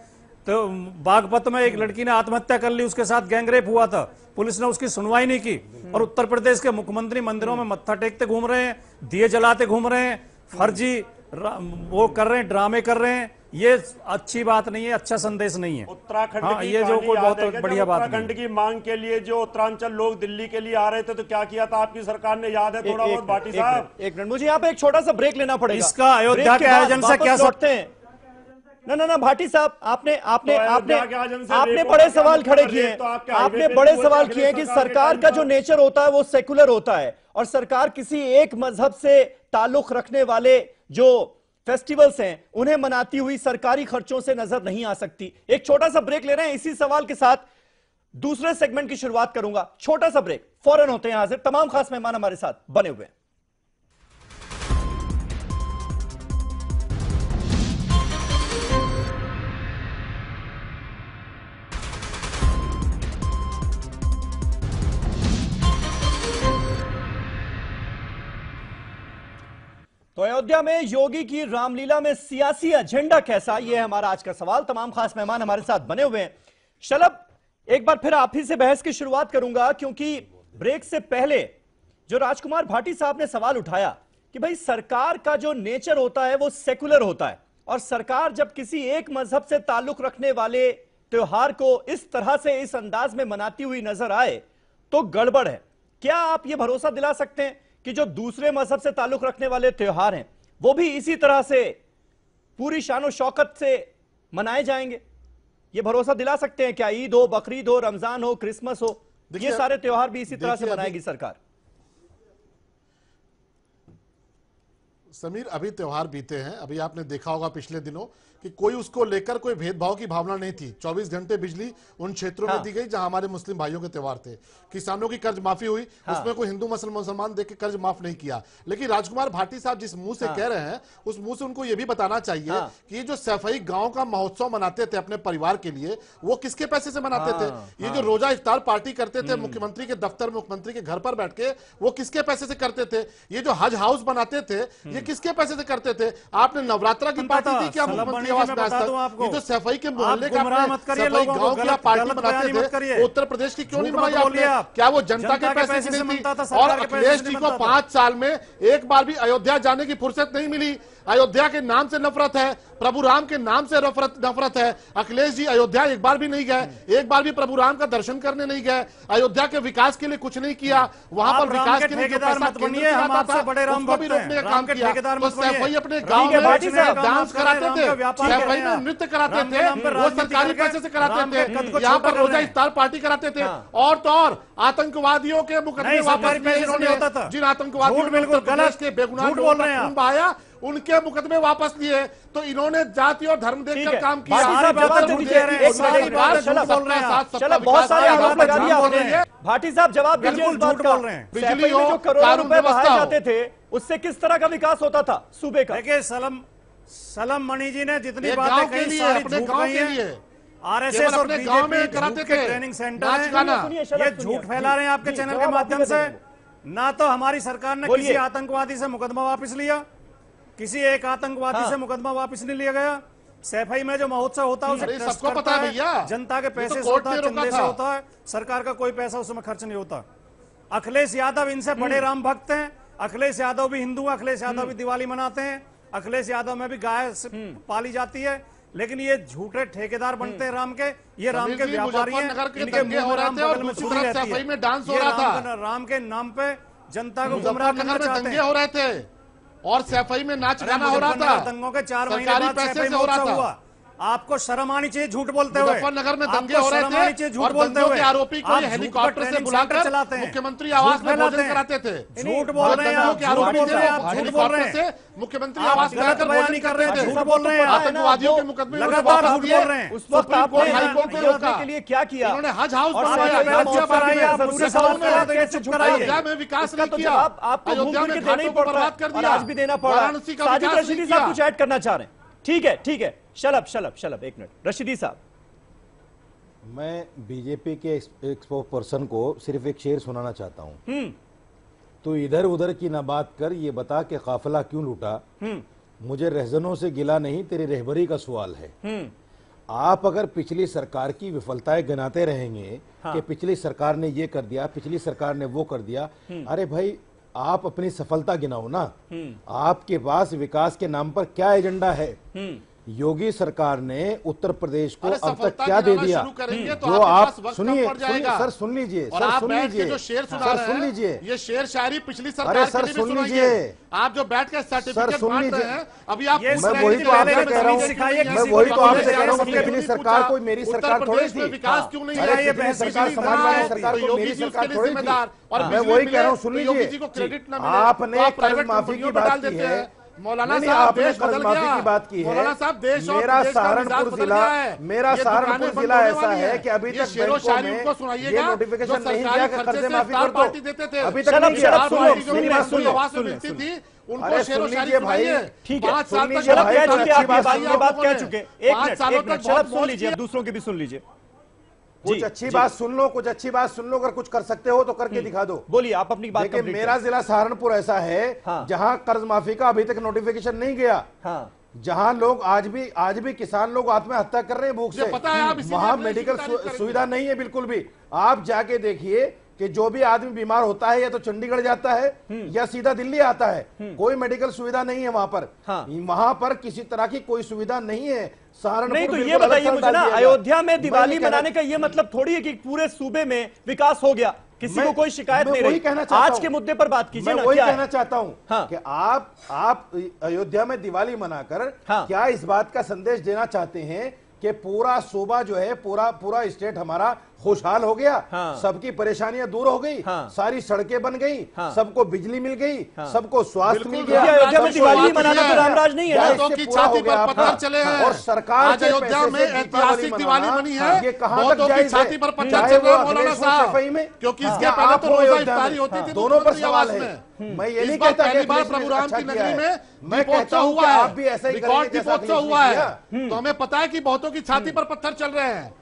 तो बागपत में एक लड़की ने आत्महत्या कर ली, उसके साथ गैंगरेप हुआ था, पुलिस ने उसकी सुनवाई नहीं की। और उत्तर प्रदेश के मुख्यमंत्री मंदिरों में मत्था टेकते घूम रहे हैं, दिए जलाते घूम रहे हैं, फर्जी वो कर रहे हैं, ड्रामे कर रहे हैं। ये अच्छी बात नहीं है, अच्छा संदेश नहीं है। उत्तराखंड की ये जो कोई बहुत बढ़िया बात नहीं। उत्तराखंड की मांग के लिए जो उत्तरांचल लोग दिल्ली के लिए आ रहे थे, तो क्या किया था आपकी सरकार ने, याद है थोड़ा बहुत भाटी साहब? एक मिनट, मुझे यहाँ पे एक छोटा सा ब्रेक लेना पड़ेगा। इसका अयोध्या के आयोजन से क्या सोचते हैं? ना भाटी साहब, आपने बड़े सवाल खड़े किए। आपने बड़े सवाल किए कि सरकार का जो नेचर होता है वो सेकुलर होता है और सरकार किसी एक मजहब से ताल्लुक रखने वाले जो फेस्टिवल्स हैं उन्हें मनाती हुई सरकारी खर्चों से नजर नहीं आ सकती। एक छोटा सा ब्रेक ले रहे हैं, इसी सवाल के साथ दूसरे सेगमेंट की शुरुआत करूंगा। छोटा सा ब्रेक, फौरन होते हैं हाजिर। तमाम खास मेहमान हमारे साथ बने हुए हैं। तो अयोध्या में योगी की रामलीला में सियासी एजेंडा कैसा, यह है हमारा आज का सवाल। तमाम खास मेहमान हमारे साथ बने हुए हैं। शलभ, एक बार फिर आप ही से बहस की शुरुआत करूंगा, क्योंकि ब्रेक से पहले जो राजकुमार भाटी साहब ने सवाल उठाया कि भाई सरकार का जो नेचर होता है वो सेकुलर होता है, और सरकार जब किसी एक मजहब से ताल्लुक रखने वाले त्योहार को इस तरह से, इस अंदाज में मनाती हुई नजर आए तो गड़बड़ है। क्या आप ये भरोसा दिला सकते हैं कि जो दूसरे मजहब से ताल्लुक रखने वाले त्योहार हैं वो भी इसी तरह से पूरी शानो शौकत से मनाए जाएंगे? ये भरोसा दिला सकते हैं क्या? ईद हो, बकरीद हो, रमजान हो, क्रिसमस हो, ये सारे त्योहार भी इसी तरह से मनाएगी सरकार? समीर, अभी त्योहार बीते हैं। अभी आपने देखा होगा पिछले दिनों कि कोई उसको लेकर कोई भेदभाव की भावना नहीं थी। 24 घंटे बिजली उन क्षेत्रों में दी गई जहां हमारे मुस्लिम भाइयों के त्योहार थे। किसानों की कर्ज माफी हुई, उसमें कोई हिंदू मुसलमान देख के कर्ज माफ नहीं किया। लेकिन राजकुमार भाटी साहब जिस मुंह से कह रहे हैं, उस मुंह से उनको यह भी बताना चाहिए कि ये जो सैफई गांव का महोत्सव मनाते थे अपने परिवार के लिए, वो किसके पैसे से मनाते थे? ये जो रोजा इफ्तार पार्टी करते थे मुख्यमंत्री के दफ्तर, मुख्यमंत्री के घर पर बैठ के, वो किसके पैसे से करते थे? ये जो हज हाउस बनाते थे, ये किसके पैसे से करते थे? आपने नवरात्रा की पार्टी दी क्या मुख्यमंत्री आवास में आज तक? ये जो सैफई के मोहल्ले का सैफई गांव की पार्टी बनाते थे, उत्तर प्रदेश की क्यों नहीं बनाई आपने? क्या वो जनता के पैसे से नहीं थी? और अखिलेश जी को 5 साल में एक बार भी अयोध्या जाने की फुर्सत नहीं मिली। अयोध्या के नाम से नफरत है, प्रभु राम के नाम से नफरत है। अखिलेश जी अयोध्या एक बार भी नहीं गए, एक बार भी प्रभु राम का दर्शन करने नहीं गए। अयोध्या के विकास के लिए कुछ नहीं किया। वहां पर विकास के लिए जो पैसा केंद्र से आता था उसको भी रोकने का काम किया। तो सैफई अपने गांव में डांस कराते थे, सैफई में नृत्य कराते थे, वो सरकारी पैसे से कराते थे। यहाँ पर रोजा इफ्तार पार्टी कराते थे। और तो और आतंकवादियों के मुकदमे वापस लिए इन्होंने, जिन आतंकवादियों ने उत्तर प्रदेश के बेगुनाह लोगों का खून बहाया, उनके मुकदमे वापस लिए। तो इन्होंने जाति और धर्म देखकर काम किया। बहुत सारे आरोप लगा दिए आपने। भाटी साहब जवाब दीजिए इस बात का। बिजली में जो करोड़ों रुपए बहाए जाते थे उससे किस तरह का विकास होता था सूबे का? देखिए सलम मणि जी ने जितनी बातें कही सारी झूठ कही है। आरएसएस और बीजेपी कराते थे ट्रेनिंग सेंटर, ये झूठ फैला रहे हैं आपके चैनल के माध्यम से। ना तो हमारी सरकार ने किसी आतंकवादी से मुकदमा वापस लिया, किसी एक आतंकवादी से मुकदमा वापस नहीं लिया गया। सैफई में जो महोत्सव होता है उसे सबको पता है भैया, जनता के पैसे से होता है, चंदे से होता है, सरकार का कोई पैसा उसमें खर्च नहीं होता। अखिलेश यादव इनसे बड़े राम भक्त हैं। अखिलेश यादव भी हिंदू, अखिलेश यादव भी दिवाली मनाते हैं, अखिलेश यादव में भी गाय पाली जाती है। लेकिन ये झूठे ठेकेदार बनते हैं राम के, ये राम के व्यापारी हैं। इनके मुंह में राम बगल में छुरी रहती है। राम के नाम पे जनता को गुमराह करना चाहते हैं। हो रहे थे और सैफई में नाच गाना हो रहा था। दंगों के 4 महीने बाद पैसे से हो रहा था। आपको शर्म आनी चाहिए झूठ बोलते हुए। मुजफ्फरनगर में दंगे हो रहे थे, झूठ बोलते हुए आरोपी को हेलीकॉप्टर से बुलाकर मुख्यमंत्री आवास में भोजन कराते थे। झूठ बोल रहे हैं, झूठ बोल रहे हैं। मुख्यमंत्री आवास में आकर बयानी कर रहे थे, झूठ बोल रहे हैं। आतंकवादियों के मुकदमे लगातार झूठ बोल रहे हैं। उस वक्त आपने हाईकोर्ट को रोकने के लिए क्या किया? उन्होंने हज हाउस अयोध्या में विकास नहीं किया। आपको अयोध्या में घाटों को बर्बाद कर दिया, आज भी देना पड़ा। वाराणसी का विकास नहीं किया। कुछ ऐड करना चाह रहे हैं? ठीक है। शलभ एक मिनट। रशीदी साहब, मैं बीजेपी के एक्सपो पर्सन को सिर्फ एक शेर सुनाना चाहता हूं। तो इधर उधर की ना बात कर, ये बता के काफिला क्यों लूटा। मुझे रहजनों से गिला नहीं, तेरी रहबरी का सवाल है। आप अगर पिछली सरकार की विफलताएं गिनाते रहेंगे कि पिछली सरकार ने ये कर दिया, पिछली सरकार ने वो कर दिया, अरे भाई आप अपनी सफलता गिनाओ ना। आपके पास विकास के नाम पर क्या एजेंडा है? योगी सरकार ने उत्तर प्रदेश को अब तक क्या दे दिया? जो आप सुनिए सर, सुन लीजिए सर, सुन लीजिए। ये शेर शायरी पिछली सरकार सर सुन लीजिए। आप जो बैठ कर सर्टिफिकेट बांट रहे हैं अभी आप, मैं वही तो आपसे कह रहा हूँ कि पिछली सरकार कोई मेरी सरकार थोड़ी थी। विकास क्यों नहीं अरे पिछली सरकार समाजवादी सरकार को मेरी सरकार थोड़ी थी। और मैं वही कह रहा हूँ, सुन लीजिए। आपने कर्ज माफी की बात की है, मौलाना साहब देश बदल गया की बात की है। मौलाना साहब देश मेरा सहारनपुर जिला ऐसा है कि अभी तक बैंकों में ये नोटिफिकेशन नहीं गया कि कर्जे माफी कर दो। अभी तक नहीं गया। उनको शेरो शायरी भाई, ठीक है, 5 साल तक ये बात कह चुके। 5 सालों तक सुन लीजिए, दूसरों की भी सुन लीजिए। कुछ अच्छी बात सुन लो, कुछ अच्छी बात सुन लो, अगर कुछ कर सकते हो तो करके दिखा दो। बोलिए आप अपनी बात। देखिए मेरा जिला सहारनपुर ऐसा है जहां कर्ज माफी का अभी तक नोटिफिकेशन नहीं गया, जहां लोग आज भी किसान लोग आत्महत्या कर रहे हैं भूख से, वहां मेडिकल सुविधा नहीं है बिल्कुल भी। आप जाके देखिए कि जो भी आदमी बीमार होता है या तो चंडीगढ़ जाता है या सीधा दिल्ली आता है, कोई मेडिकल सुविधा नहीं है वहां पर। वहां पर किसी तरह की कोई सुविधा नहीं है। सहारनपुर नहीं, तो ये बताइए मुझे ना, अयोध्या में दिवाली मनाने का ये मतलब थोड़ी है कि पूरे सूबे में विकास हो गया, किसी को कोई शिकायत नहीं रही। आज के मुद्दे पर बात कीजिए ना। वही कहना चाहता हूं कि आप अयोध्या में दिवाली मनाकर क्या इस बात का संदेश देना चाहते हैं कि पूरा सूबा जो है, पूरा स्टेट हमारा खुशहाल हो गया, सबकी परेशानियां दूर हो गई, सारी सड़कें बन गई, सबको बिजली मिल गई, सबको स्वास्थ्य मिल गया। अयोध्या में दिवाली मनाना तो रामराज नहीं है, की छाती पर पत्थर चले हैं। और सरकार आज अयोध्या में ऐतिहासिक दिवाली बनी है, ये कहां तक जायज है? छाती पर पत्थर चल रहा है मौलाना साहब, क्योंकि इसके पहले तो रोजा इफ्तारी होती थी दोनों पर सवाल है। मैं ये नहीं कहता पहली बार प्रभु राम की नगरी में दीपोत्सव हुआ है, आप भी ऐसा ही रिकॉर्ड दीपोत्सव हुआ है, तो हमें पता है कि बहुतों की छाती पर पत्थर चल रहे हैं,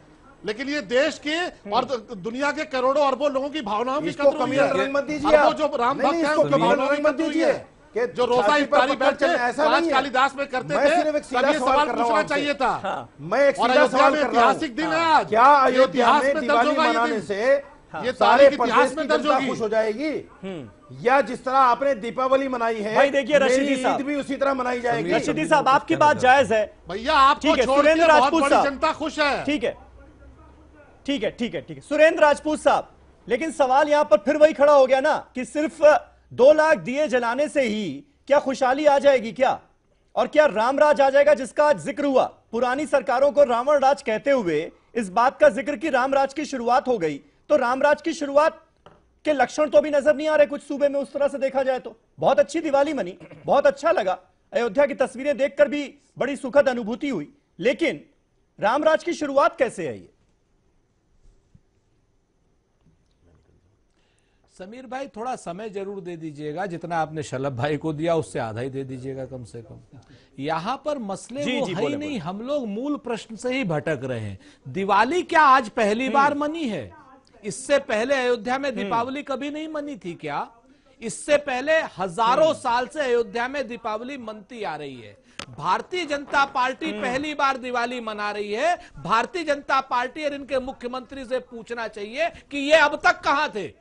लेकिन ये देश के और दुनिया के करोड़ों अरबों लोगों की भावनाओं की कदर हुई है। वो जो राम भक्त हैं उनकी भावनाओं की कदर हुई है, जो रोजा इफ्तारी बैठे आज कालिदास में करते थे, तब ये सवाल पूछना चाहिए था। और अयोध्या में ऐतिहासिक दिन है आज, क्या अयोध्या में दिवाली मनाने से ये तारीख इतिहास में दर्ज होगी, खुश हो जाएगी? या जिस तरह आपने दीपावली मनाई है, भाई देखिए रशीदी साहब, ईद भी उसी तरह मनाई जाएगी। रशीदी साहब आपकी बात जायज है भैया, आपको छोड़ के बहुत बड़ी जनता खुश है। ठीक है, ठीक है, ठीक है, ठीक है सुरेंद्र राजपूत साहब, लेकिन सवाल यहां पर फिर वही खड़ा हो गया ना कि सिर्फ 2 लाख दिए जलाने से ही क्या खुशहाली आ जाएगी क्या? और क्या रामराज आ जाएगा जिसका आज जिक्र हुआ? पुरानी सरकारों को रावण राज कहते हुए इस बात का जिक्र कि रामराज की शुरुआत हो गई, तो रामराज की शुरुआत के लक्षण तो भी नजर नहीं आ रहे कुछ सूबे में। उस तरह से देखा जाए तो बहुत अच्छी दिवाली मनी, बहुत अच्छा लगा, अयोध्या की तस्वीरें देखकर भी बड़ी सुखद अनुभूति हुई, लेकिन रामराज की शुरुआत कैसे है? ये समीर भाई थोड़ा समय जरूर दे दीजिएगा, जितना आपने शलभ भाई को दिया उससे आधा ही दे दीजिएगा कम से कम। यहाँ पर मसले वो है ही नहीं, हम लोग मूल प्रश्न से ही भटक रहे हैं। दिवाली क्या आज पहली बार मनी है? इससे पहले अयोध्या में दीपावली कभी नहीं मनी थी क्या? इससे पहले हजारों साल से अयोध्या में दीपावली मनती आ रही है। भारतीय जनता पार्टी पहली बार दिवाली मना रही है। भारतीय जनता पार्टी और इनके मुख्यमंत्री से पूछना चाहिए कि ये अब तक कहां थे,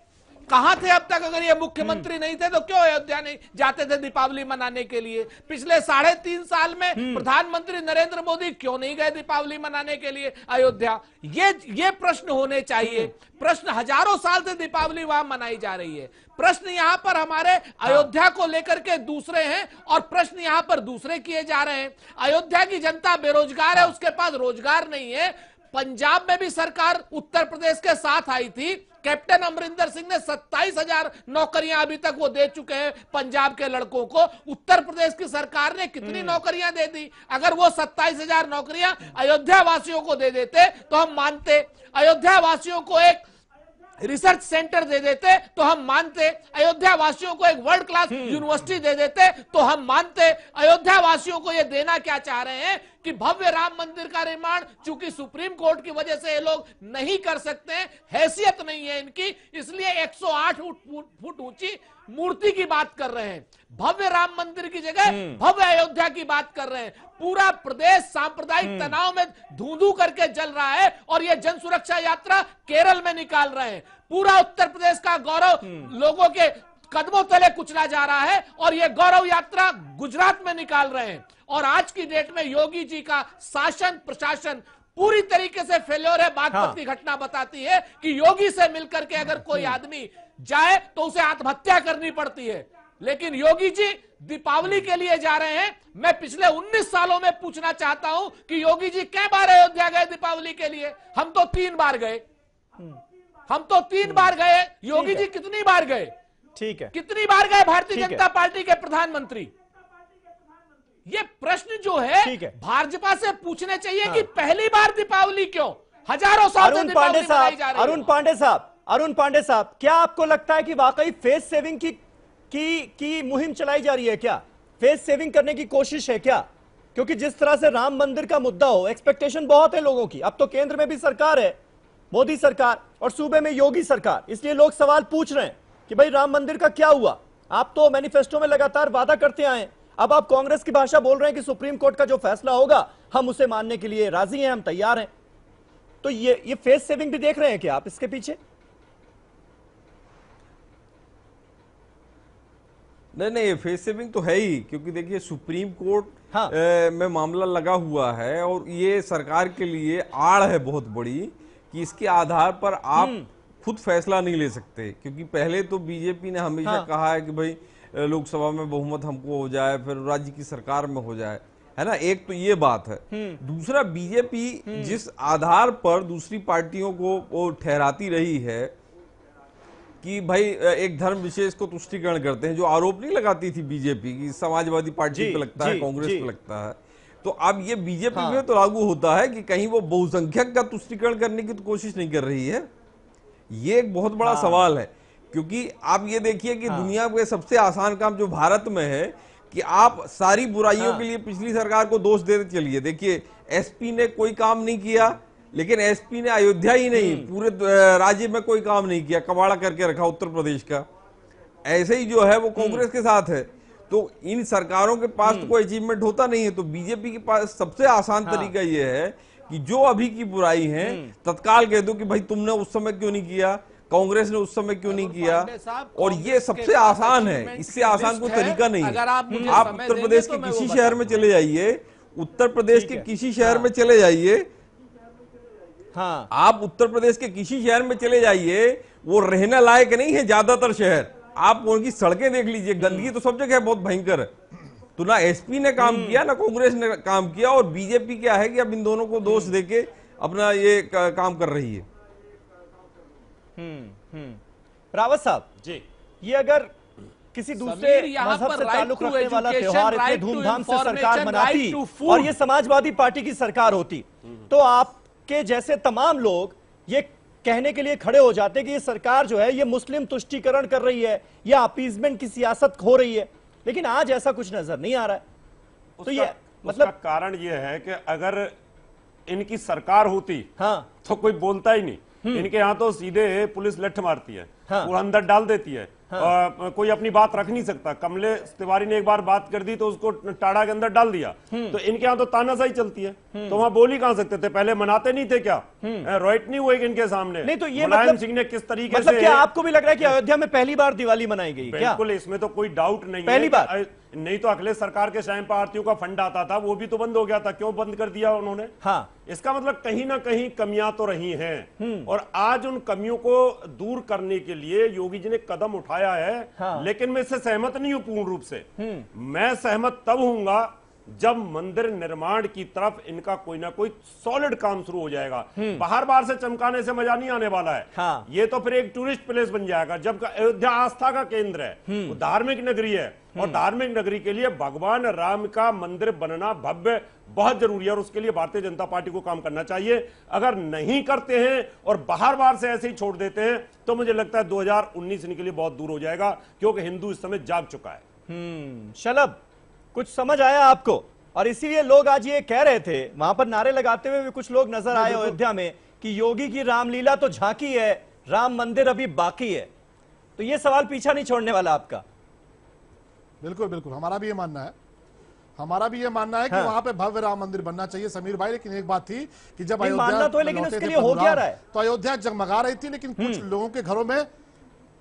कहां थे अब तक? अगर ये मुख्यमंत्री नहीं थे तो क्यों अयोध्या नहीं जाते थे दीपावली मनाने के लिए? पिछले 3.5 साल में प्रधानमंत्री नरेंद्र मोदी क्यों नहीं गए दीपावली मनाने के लिए अयोध्या? ये प्रश्न होने चाहिए। प्रश्न हजारों साल से दीपावली वहां मनाई जा रही है। प्रश्न यहां पर हमारे अयोध्या को लेकर के दूसरे हैं और प्रश्न यहां पर दूसरे किए जा रहे हैं। अयोध्या की जनता बेरोजगार है, उसके पास रोजगार नहीं है। पंजाब में भी सरकार उत्तर प्रदेश के साथ आई थी, कैप्टन अमरिंदर सिंह ने 27,000 नौकरियां अभी तक वो दे चुके हैं पंजाब के लड़कों को। उत्तर प्रदेश की सरकार ने कितनी नौकरियां दे दी? अगर वो 27,000 नौकरियां अयोध्या वासियों को दे देते तो हम मानते। अयोध्या वासियों को एक रिसर्च सेंटर दे देते तो हम मानते। अयोध्या वासियों को एक वर्ल्ड क्लास यूनिवर्सिटी दे देते तो हम मानते। अयोध्या वासियों को ये देना क्या चाह रहे हैं कि भव्य राम मंदिर का निर्माण चूंकि सुप्रीम कोर्ट की वजह से ये लोग नहीं कर सकते हैं, हैसियत नहीं है इनकी, इसलिए 108 फुट ऊंची मूर्ति की बात कर रहे हैं। भव्य राम मंदिर की जगह भव्य अयोध्या की बात कर रहे हैं। पूरा प्रदेश सांप्रदायिक तनाव में धू-धू करके जल रहा है और ये जन सुरक्षा यात्रा केरल में निकाल रहे हैं। पूरा उत्तर प्रदेश का गौरव लोगों के कदमों तले कुचला जा रहा है और ये गौरव यात्रा गुजरात में निकाल रहे हैं। और आज की डेट में योगी जी का शासन प्रशासन पूरी तरीके से फेल्योर है। बागपत की घटना बताती है कि योगी से मिलकर के अगर कोई आदमी जाए तो उसे आत्महत्या करनी पड़ती है, लेकिन योगी जी दीपावली के लिए जा रहे हैं। मैं पिछले 19 सालों में पूछना चाहता हूं कि योगी जी कै बार अयोध्या गए दीपावली के लिए? हम तो 3 बार गए, हम तो 3 बार गए। योगी जी कितनी बार गए? ठीक है, कितनी बार गए भारतीय जनता पार्टी के प्रधानमंत्री? ये प्रश्न जो है भाजपा से पूछने चाहिए कि पहली बार दीपावली क्यों? हजारों साल से दीपावली मनाई जा रही है। अरुण पांडे साहब, क्या आपको लगता है कि वाकई फेस सेविंग की मुहिम चलाई जा रही है क्या? फेस सेविंग करने की कोशिश है क्या? क्योंकि जिस तरह से राम मंदिर का मुद्दा हो, एक्सपेक्टेशन बहुत है लोगों की। अब तो केंद्र में भी सरकार है, मोदी सरकार और सूबे में योगी सरकार। इसलिए लोग सवाल पूछ रहे हैं कि भाई राम मंदिर का क्या हुआ? आप तो मैनिफेस्टो में लगातार वादा करते आए हैं, अब आप कांग्रेस की भाषा बोल रहे हैं कि सुप्रीम कोर्ट का जो फैसला होगा हम उसे मानने के लिए राजी हैं, हम तैयार हैं। तो ये फेस सेविंग भी देख रहे हैं क्या आप इसके पीछे? नहीं, ये फेस सेविंग तो है ही, क्योंकि देखिए सुप्रीम कोर्ट में मामला लगा हुआ है और ये सरकार के लिए आड़ है बहुत बड़ी कि इसके आधार पर आप खुद फैसला नहीं ले सकते। क्योंकि पहले तो बीजेपी ने हमेशा कहा है कि भाई लोकसभा में बहुमत हमको हो जाए, फिर राज्य की सरकार में हो जाए, है ना। एक तो ये बात है। दूसरा, बीजेपी जिस आधार पर दूसरी पार्टियों को वो ठहराती रही है कि भाई एक धर्म विशेष को तुष्टिकरण करते हैं, जो आरोप नहीं लगाती थी बीजेपी की समाजवादी पार्टी पे लगता है, कांग्रेस पे लगता है, तो अब ये बीजेपी पे तो लागू होता है कि कहीं वो बहुसंख्यक का तुष्टिकरण करने की तो कोशिश नहीं कर रही है। ये एक बहुत बड़ा सवाल है, क्योंकि आप ये देखिए कि दुनिया में सबसे आसान काम जो भारत में है कि आप सारी बुराइयों के लिए पिछली सरकार को दोष देते चलिए। देखिए एसपी ने कोई काम नहीं किया, लेकिन एसपी ने अयोध्या ही नहीं पूरे राज्य में कोई काम नहीं किया, कबाड़ा करके रखा उत्तर प्रदेश का। ऐसे ही जो है वो कांग्रेस के साथ है। तो इन सरकारों के पास तो कोई अचीवमेंट होता नहीं है। तो बीजेपी के पास सबसे आसान तरीका ये है कि जो अभी की बुराई है तत्काल कह दो कि भाई तुमने उस समय क्यों नहीं किया, कांग्रेस ने उस समय क्यों नहीं किया। और ये सबसे आसान है, इससे आसान कोई तरीका नहीं है। आप उत्तर प्रदेश के किसी शहर में चले जाइए, उत्तर प्रदेश के किसी शहर में चले जाइए, आप उत्तर प्रदेश के किसी शहर में चले जाइए, वो रहने लायक नहीं है ज्यादातर शहर। आप उनकी सड़कें देख लीजिए, गंदगी तो सब जगह है, बहुत भयंकर है। तो ना एसपी ने काम किया ना कांग्रेस ने काम किया, और बीजेपी क्या है कि अब इन दोनों को दोष देके अपना ये काम कर रही है। रावत साहब जी, ये अगर किसी दूसरे मजहब से ताल्लुक रखने वाला त्योहार इतने धूमधाम से सरकार मनाती और ये समाजवादी पार्टी की सरकार होती, तो आपके जैसे तमाम लोग ये कहने के लिए खड़े हो जाते कि ये सरकार जो है ये मुस्लिम तुष्टीकरण कर रही है या अपीजमेंट की सियासत हो रही है। लेकिन आज ऐसा कुछ नजर नहीं आ रहा है। तो ये मतलब कारण ये है कि अगर इनकी सरकार होती तो कोई बोलता ही नहीं। इनके यहाँ तो सीधे पुलिस लठ मारती है, वो अंदर डाल देती है, कोई अपनी बात रख नहीं सकता। कमलेश तिवारी ने एक बार बात कर दी तो उसको टाड़ा के अंदर डाल दिया। तो इनके यहाँ तो तानाशाही चलती है, तो वहां बोल ही कहां सकते थे? पहले मनाते नहीं थे क्या? रॉयट नहीं हुए इनके सामने? नहीं तो ये मुलायम सिंह ने किस तरीके से, क्या आपको भी लग रहा है कि अयोध्या में पहली बार दिवाली मनाई गई? बिल्कुल, इसमें तो कोई डाउट नहीं, पहली बार। नहीं तो अखिलेश सरकार के टाइम पर आरतीयों का फंड आता था, वो भी तो बंद हो गया था। क्यों बंद कर दिया उन्होंने? इसका मतलब कहीं ना कहीं कमियां तो रही हैं, और आज उन कमियों को दूर करने के लिए योगी जी ने कदम उठाया है। लेकिन मैं इससे सहमत नहीं हूं पूर्ण रूप से। मैं सहमत तब हूंगा जब मंदिर निर्माण की तरफ इनका कोई ना कोई सॉलिड काम शुरू हो जाएगा। बाहर से चमकाने से मजा नहीं आने वाला है। ये तो फिर एक टूरिस्ट प्लेस बन जाएगा। जब अयोध्या आस्था का केंद्र है, वो धार्मिक नगरी है, और धार्मिक नगरी के लिए भगवान राम का मंदिर बनना भव्य बहुत जरूरी है, और उसके लिए भारतीय जनता पार्टी को काम करना चाहिए। अगर नहीं करते हैं और बाहर से ऐसे ही छोड़ देते हैं तो मुझे लगता है 2019 इनके लिए बहुत दूर हो जाएगा, क्योंकि हिंदू इस समय जाग चुका है। शलभ, कुछ समझ आया आपको? और इसीलिए लोग आज ये कह रहे थे, वहां पर नारे लगाते हुए भी कुछ लोग नजर आए अयोध्या में कि योगी की रामलीला तो झांकी है, राम मंदिर अभी बाकी है। तो ये सवाल पीछा नहीं छोड़ने वाला आपका। बिल्कुल बिल्कुल, हमारा भी ये मानना है, कि वहां पे भव्य राम मंदिर बनना चाहिए समीर भाई। लेकिन एक बात थी कि जब अयोध्या तो है, लेकिन उसके लिए हो क्या रहा है? तो अयोध्या जगमगा रही थी, लेकिन कुछ लोगों के घरों में,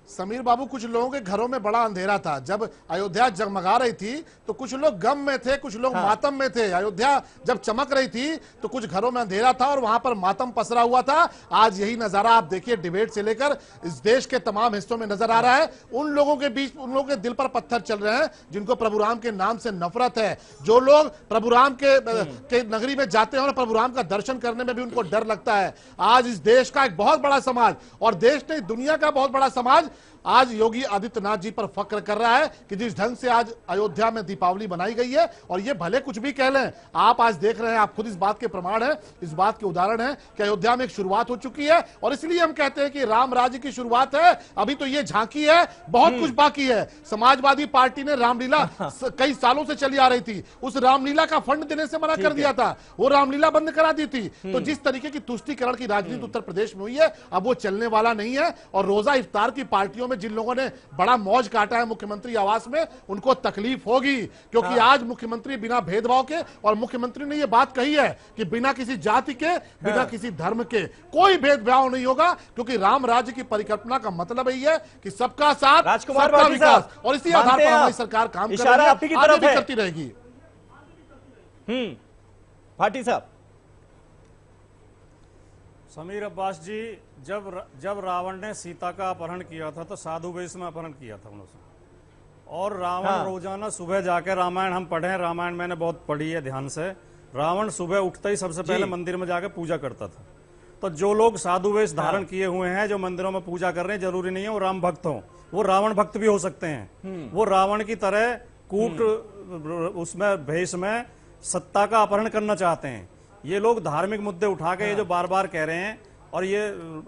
समीर बाबू, कुछ लोगों के घरों में बड़ा अंधेरा था। जब अयोध्या जगमगा रही थी तो कुछ लोग गम में थे, कुछ लोग मातम में थे। अयोध्या जब चमक रही थी तो कुछ घरों में अंधेरा था और वहां पर मातम पसरा हुआ था। आज यही नजारा आप देखिए, डिबेट से लेकर इस देश के तमाम हिस्सों में नजर आ रहा है। उन लोगों के बीच, उन लोगों के दिल पर पत्थर चल रहे हैं जिनको प्रभु राम के नाम से नफरत है। जो लोग प्रभु राम के नगरी में जाते हैं और प्रभु राम का दर्शन करने में भी उनको डर लगता है। आज इस देश का एक बहुत बड़ा समाज, और देश नहीं दुनिया का बहुत बड़ा समाज, आज योगी आदित्यनाथ जी पर फक्र कर रहा है कि जिस ढंग से आज अयोध्या में दीपावली बनाई गई है, और ये भले कुछ भी कह लें, आप आज देख रहे हैं, आप खुद इस बात के प्रमाण है, इस बात के उदाहरण है कि अयोध्या में एक शुरुआत हो चुकी है। और इसलिए हम कहते हैं कि राम राज्य की शुरुआत है, अभी तो ये झांकी है, बहुत कुछ बाकी है। समाजवादी पार्टी ने रामलीला कई सालों से चली आ रही थी, उस रामलीला का फंड देने से मना कर दिया था, वो रामलीला बंद करा दी थी। तो जिस तरीके की तुष्टीकरण की राजनीति उत्तर प्रदेश में हुई है, अब वो चलने वाला नहीं है। और रोजा इफ्तार की पार्टियों में जिन लोगों ने बड़ा मौज काटा है मुख्यमंत्री आवास में, उनको तकलीफ होगी, क्योंकि आज मुख्यमंत्री बिना भेदभाव के, और मुख्यमंत्री ने यह बात कही है कि बिना किसी जाति के, बिना किसी धर्म के कोई भेदभाव नहीं होगा, क्योंकि राम राज्य की परिकल्पना का मतलब यही है कि सबका साथ, सबका विकास, और इसी आधार पर हमारी सरकार काम कर रही है, आगे भी करती रहेगी। भाटी साहब। समीर अब्बास जी, जब रावण ने सीता का अपहरण किया था तो साधु वेश में अपहरण किया था उन्होंने, और रावण रोजाना सुबह जाकर, रामायण हम पढ़े, रामायण मैंने बहुत पढ़ी है ध्यान से, रावण सुबह उठते ही सबसे पहले मंदिर में जाकर पूजा करता था। तो जो लोग साधु वेश धारण किए हुए हैं, जो मंदिरों में पूजा कर रहे हैं, जरूरी नहीं है वो राम भक्त हो, वो रावण भक्त भी हो सकते हैं। वो रावण की तरह कूट उसमें भेष में सत्ता का अपहरण करना चाहते हैं। ये लोग धार्मिक मुद्दे उठा के ये जो बार बार कह रहे हैं, और ये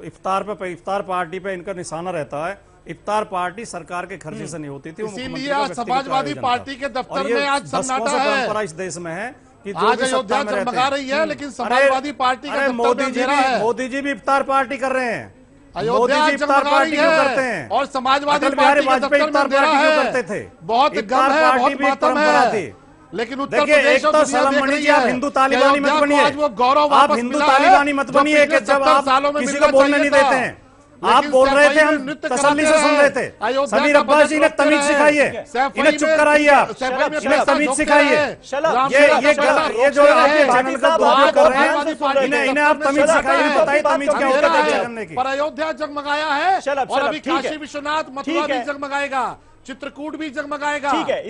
इफ्तार पार्टी पे इनका निशाना रहता है। इफ्तार पार्टी सरकार के खर्चे से नहीं होती थी, इसीलिए आज समाजवादी पार्टी के दफ्तर में आज सन्नाटा है। परंपरा इस देश में है कि जो आज अयोध्या जगमगा रही है, लेकिन समाजवादी पार्टी का मोदी जी भी इफ्तार पार्टी कर रहे हैं। अयोध्या इफ्तार पार्टी क्यों करते हैं, और समाजवादी पार्टी के दफ्तर में दे रहा है। करते थे, बहुत गम है, बहुत मातम है, लेकिन उत्तर प्रदेश और दुनिया देख रही है। आप हिंदू तालिबानी मत बनिए, आप हिंदू तालिबानी मत बनिए कि जब आप किसी को बोलने नहीं देते हैं। आप बोल रहे थे, हम तसल्ली से सुन रहे थे। समीर अब्बास जी ने तमीज सिखाई है, इन्हें चुप कराइए, आप इन्हें तमीज सिखाइए। ये जो आपके चैनल का दुरुपयोग कर रहे हैं, इन्हें आप तमीज सिखाइए, बताइए तमीज क्या होता है करने की। पर अयोध्या जगमगाया है, और अभी काशी विश्वनाथ मथुरा भी जगमगाएगा, चित्रकूट भी जगमगाएगा। ठीक है,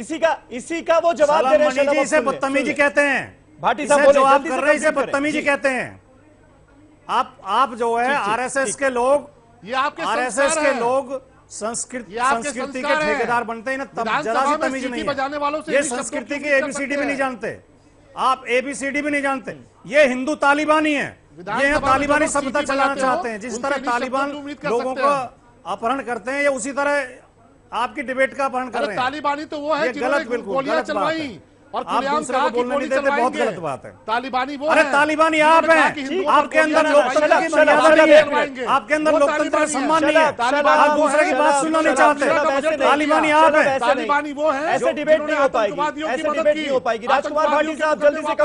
इसी का वो जवाब दे रहे हैं। इसे बदतमीजी कहते हैं, भाटी साहब जो आप कर रहे हैं इसे बदतमीजी कहते हैं। आप जो है आरएसएस के लोग, ये आपके आरएसएस के लोग संस्कृति के ठेकेदार बनते हैं, जरा सी तमीज नहीं है। ये संस्कृति की एबीसीडी भी नहीं जानते, आप एबीसीडी भी नहीं जानते। ये हिंदू तालिबानी है, ये तालिबानी सभ्यता चलाना चाहते हैं। जिस तरह तालिबान लोगों को अपहरण करते हैं, ये उसी तरह आपकी डिबेट का अपहरण कर रहे हैं। तालिबानी तो वो है गलत, बिल्कुल गोलियां चलवाई और आप दूसरे को बोलने नहीं देते, बहुत गलत बात है। तालिबानी वो अरे तालिबानी आप हैं, आपके अंदर लोकतंत्र की मर्यादा नहीं है, आपके अंदर लोकतंत्र का सम्मान नहीं है, आप दूसरे की बात सुनना नहीं चाहते। तालिबानी आप हैं, तालिबानी वो है। ऐसे डिबेट नहीं हो पाएगी, ऐसे डिबेट नहीं हो पाएगी। राजकुमार भाटी साहब जल्दी से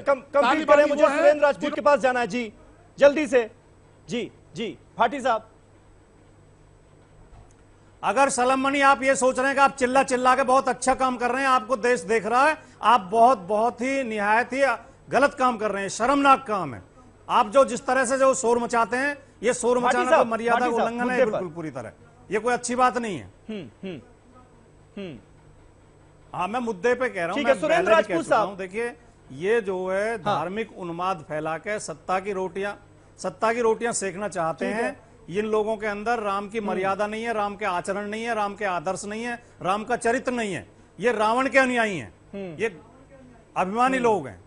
कंप्लीट करें, मुझे सुरेंद्र राजपूत के पास जाना है जी, जल्दी से। जी भाटी साहब, अगर सलम मनी आप ये सोच रहे हैं कि आप चिल्ला चिल्ला के बहुत अच्छा काम कर रहे हैं, आपको देश देख रहा है, आप बहुत ही निहायत ही गलत काम कर रहे हैं, शर्मनाक काम है। आप जो जिस तरह से जो शोर मचाते हैं, ये शोर मचाना तो मर्यादा का उल्लंघन है बिल्कुल पूरी तरह, ये कोई अच्छी बात नहीं है। हाँ, मैं मुद्दे पे कह रहा हूं, मैं पहले भी कह चुका हूं। देखिए, ये जो है धार्मिक उन्माद फैला के सत्ता की रोटियां सेकना चाहते हैं। इन लोगों के अंदर राम की मर्यादा नहीं है, राम के आचरण नहीं है, राम के आदर्श नहीं है, राम का चरित्र नहीं है। ये रावण के अनुयायी हैं, ये अभिमानी लोग हैं।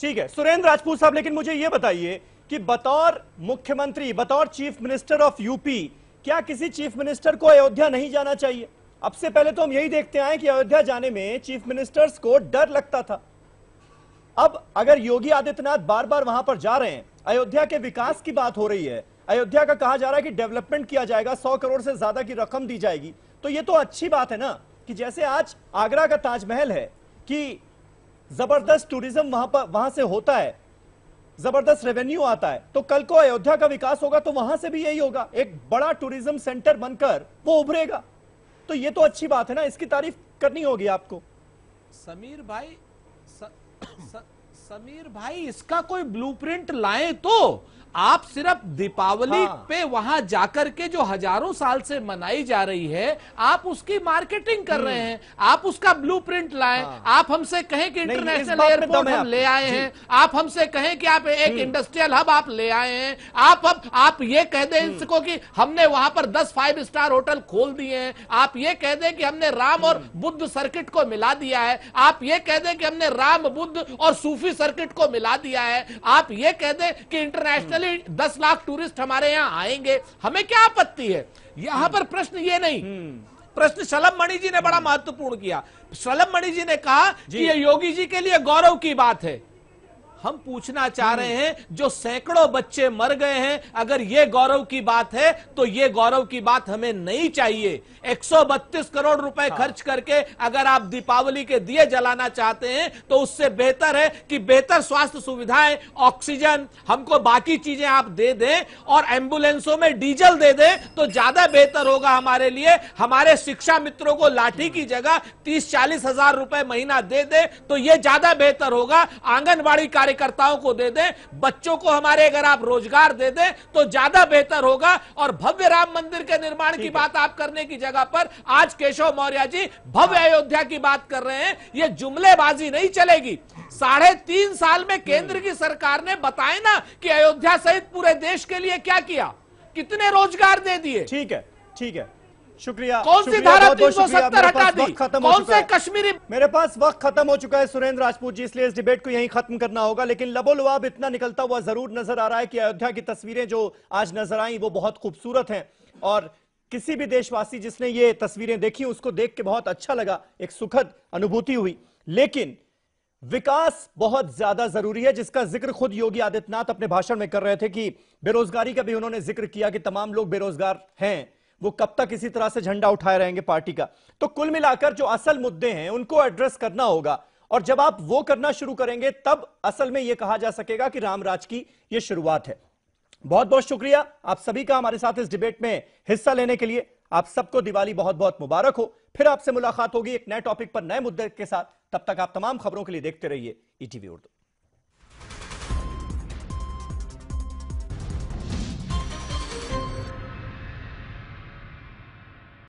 ठीक है सुरेंद्र राजपूत साहब, लेकिन मुझे यह बताइए कि बतौर मुख्यमंत्री, बतौर चीफ मिनिस्टर ऑफ यूपी, क्या किसी चीफ मिनिस्टर को अयोध्या नहीं जाना चाहिए? अब से पहले तो हम यही देखते आए कि अयोध्या जाने में चीफ मिनिस्टर्स को डर लगता था। अब अगर योगी आदित्यनाथ बार बार वहां पर जा रहे हैं, अयोध्या के विकास की बात हो रही है, अयोध्या का कहा जा रहा है कि डेवलपमेंट किया जाएगा, 100 करोड़ से ज्यादा की रकम दी जाएगी, तो ये तो अच्छी बात है ना कि जैसे आज आगरा का ताजमहल है कि जबरदस्त टूरिज्म वहां से होता है, जबरदस्त रेवेन्यू आता है, तो कल को अयोध्या का विकास होगा तो वहां से भी यही होगा, एक बड़ा टूरिज्म सेंटर बनकर वो उभरेगा। तो ये तो अच्छी बात है ना, इसकी तारीफ करनी होगी आपको। समीर भाई समीर भाई इसका कोई ब्लूप्रिंट लाएं तो आप सिर्फ दीपावली पे वहां जाकर के जो हजारों साल से मनाई जा रही है आप उसकी मार्केटिंग कर रहे हैं, आप उसका ब्लूप्रिंट लाएं। आप हमसे कहें कि इंटरनेशनल एयरपोर्ट हम ले आए हैं, आप हमसे कहें कि आप एक इंडस्ट्रियल हब आप ले आए हैं, आप ये कह दें इसको कि हमने वहां पर 10 5 स्टार होटल खोल दिए हैं, आप ये कह दें कि हमने राम और बुद्ध सर्किट को मिला दिया है, आप ये कह दें कि हमने राम बुद्ध और सूफी सर्किट को मिला दिया है, आप ये कह दें कि इंटरनेशनल 10 लाख टूरिस्ट हमारे यहां आएंगे, हमें क्या आपत्ति है। यहां पर प्रश्न ये नहीं, प्रश्न शलभ मणि जी ने बड़ा महत्वपूर्ण किया। शलभ मणि जी ने कहा कि ये योगी जी के लिए गौरव की बात है। हम पूछना चाह रहे हैं जो सैकड़ों बच्चे मर गए हैं, अगर ये गौरव की बात है तो ये गौरव की बात हमें नहीं चाहिए। 132 करोड़ रुपए खर्च करके अगर आप दीपावली के दिए जलाना चाहते हैं तो उससे बेहतर है कि बेहतर स्वास्थ्य सुविधाएं, ऑक्सीजन, हमको बाकी चीजें आप दे दें और एम्बुलेंसों में डीजल दे दें तो ज्यादा बेहतर होगा हमारे लिए। हमारे शिक्षा मित्रों को लाठी की जगह 30-40 हजार रुपए महीना दे दे तो यह ज्यादा बेहतर होगा। आंगनबाड़ी कार्यकर्ताओं को दे दें, बच्चों को हमारे अगर आप रोजगार दे दें तो ज्यादा बेहतर होगा। और भव्य राम मंदिर के निर्माण की बात आप करने की जगह पर आज केशव मौर्य जी भव्य अयोध्या की बात कर रहे हैं, यह जुमलेबाजी नहीं चलेगी। 3.5 साल में केंद्र की सरकार ने बताए ना कि अयोध्या सहित पूरे देश के लिए क्या किया, कितने रोजगार दे दिए। ठीक है, ठीक है, शुक्रिया। कौन सी धारा 370 हटा दी, कौन से कश्मीरी। मेरे पास वक्त खत्म हो चुका है सुरेंद्र राजपूत जी, इसलिए इस डिबेट को यहीं खत्म करना होगा। लेकिन लबोलुआब इतना निकलता हुआ जरूर नजर आ रहा है कि अयोध्या की तस्वीरें जो आज नजर आई वो बहुत खूबसूरत हैं और किसी भी देशवासी जिसने ये तस्वीरें देखी उसको देख के बहुत अच्छा लगा, एक सुखद अनुभूति हुई। लेकिन विकास बहुत ज्यादा जरूरी है, जिसका जिक्र खुद योगी आदित्यनाथ अपने भाषण में कर रहे थे कि बेरोजगारी का भी उन्होंने जिक्र किया कि तमाम लोग बेरोजगार हैं, वो कब तक इसी तरह से झंडा उठाए रहेंगे पार्टी का। तो कुल मिलाकर जो असल मुद्दे हैं उनको एड्रेस करना होगा और जब आप वो करना शुरू करेंगे तब असल में यह कहा जा सकेगा कि रामराज की यह शुरुआत है। बहुत बहुत शुक्रिया आप सभी का हमारे साथ इस डिबेट में हिस्सा लेने के लिए। आप सबको दिवाली बहुत बहुत मुबारक हो। फिर आपसे मुलाकात होगी एक नए टॉपिक पर नए मुद्दे के साथ। तब तक आप तमाम खबरों के लिए देखते रहिए ईटीवी उर्दू।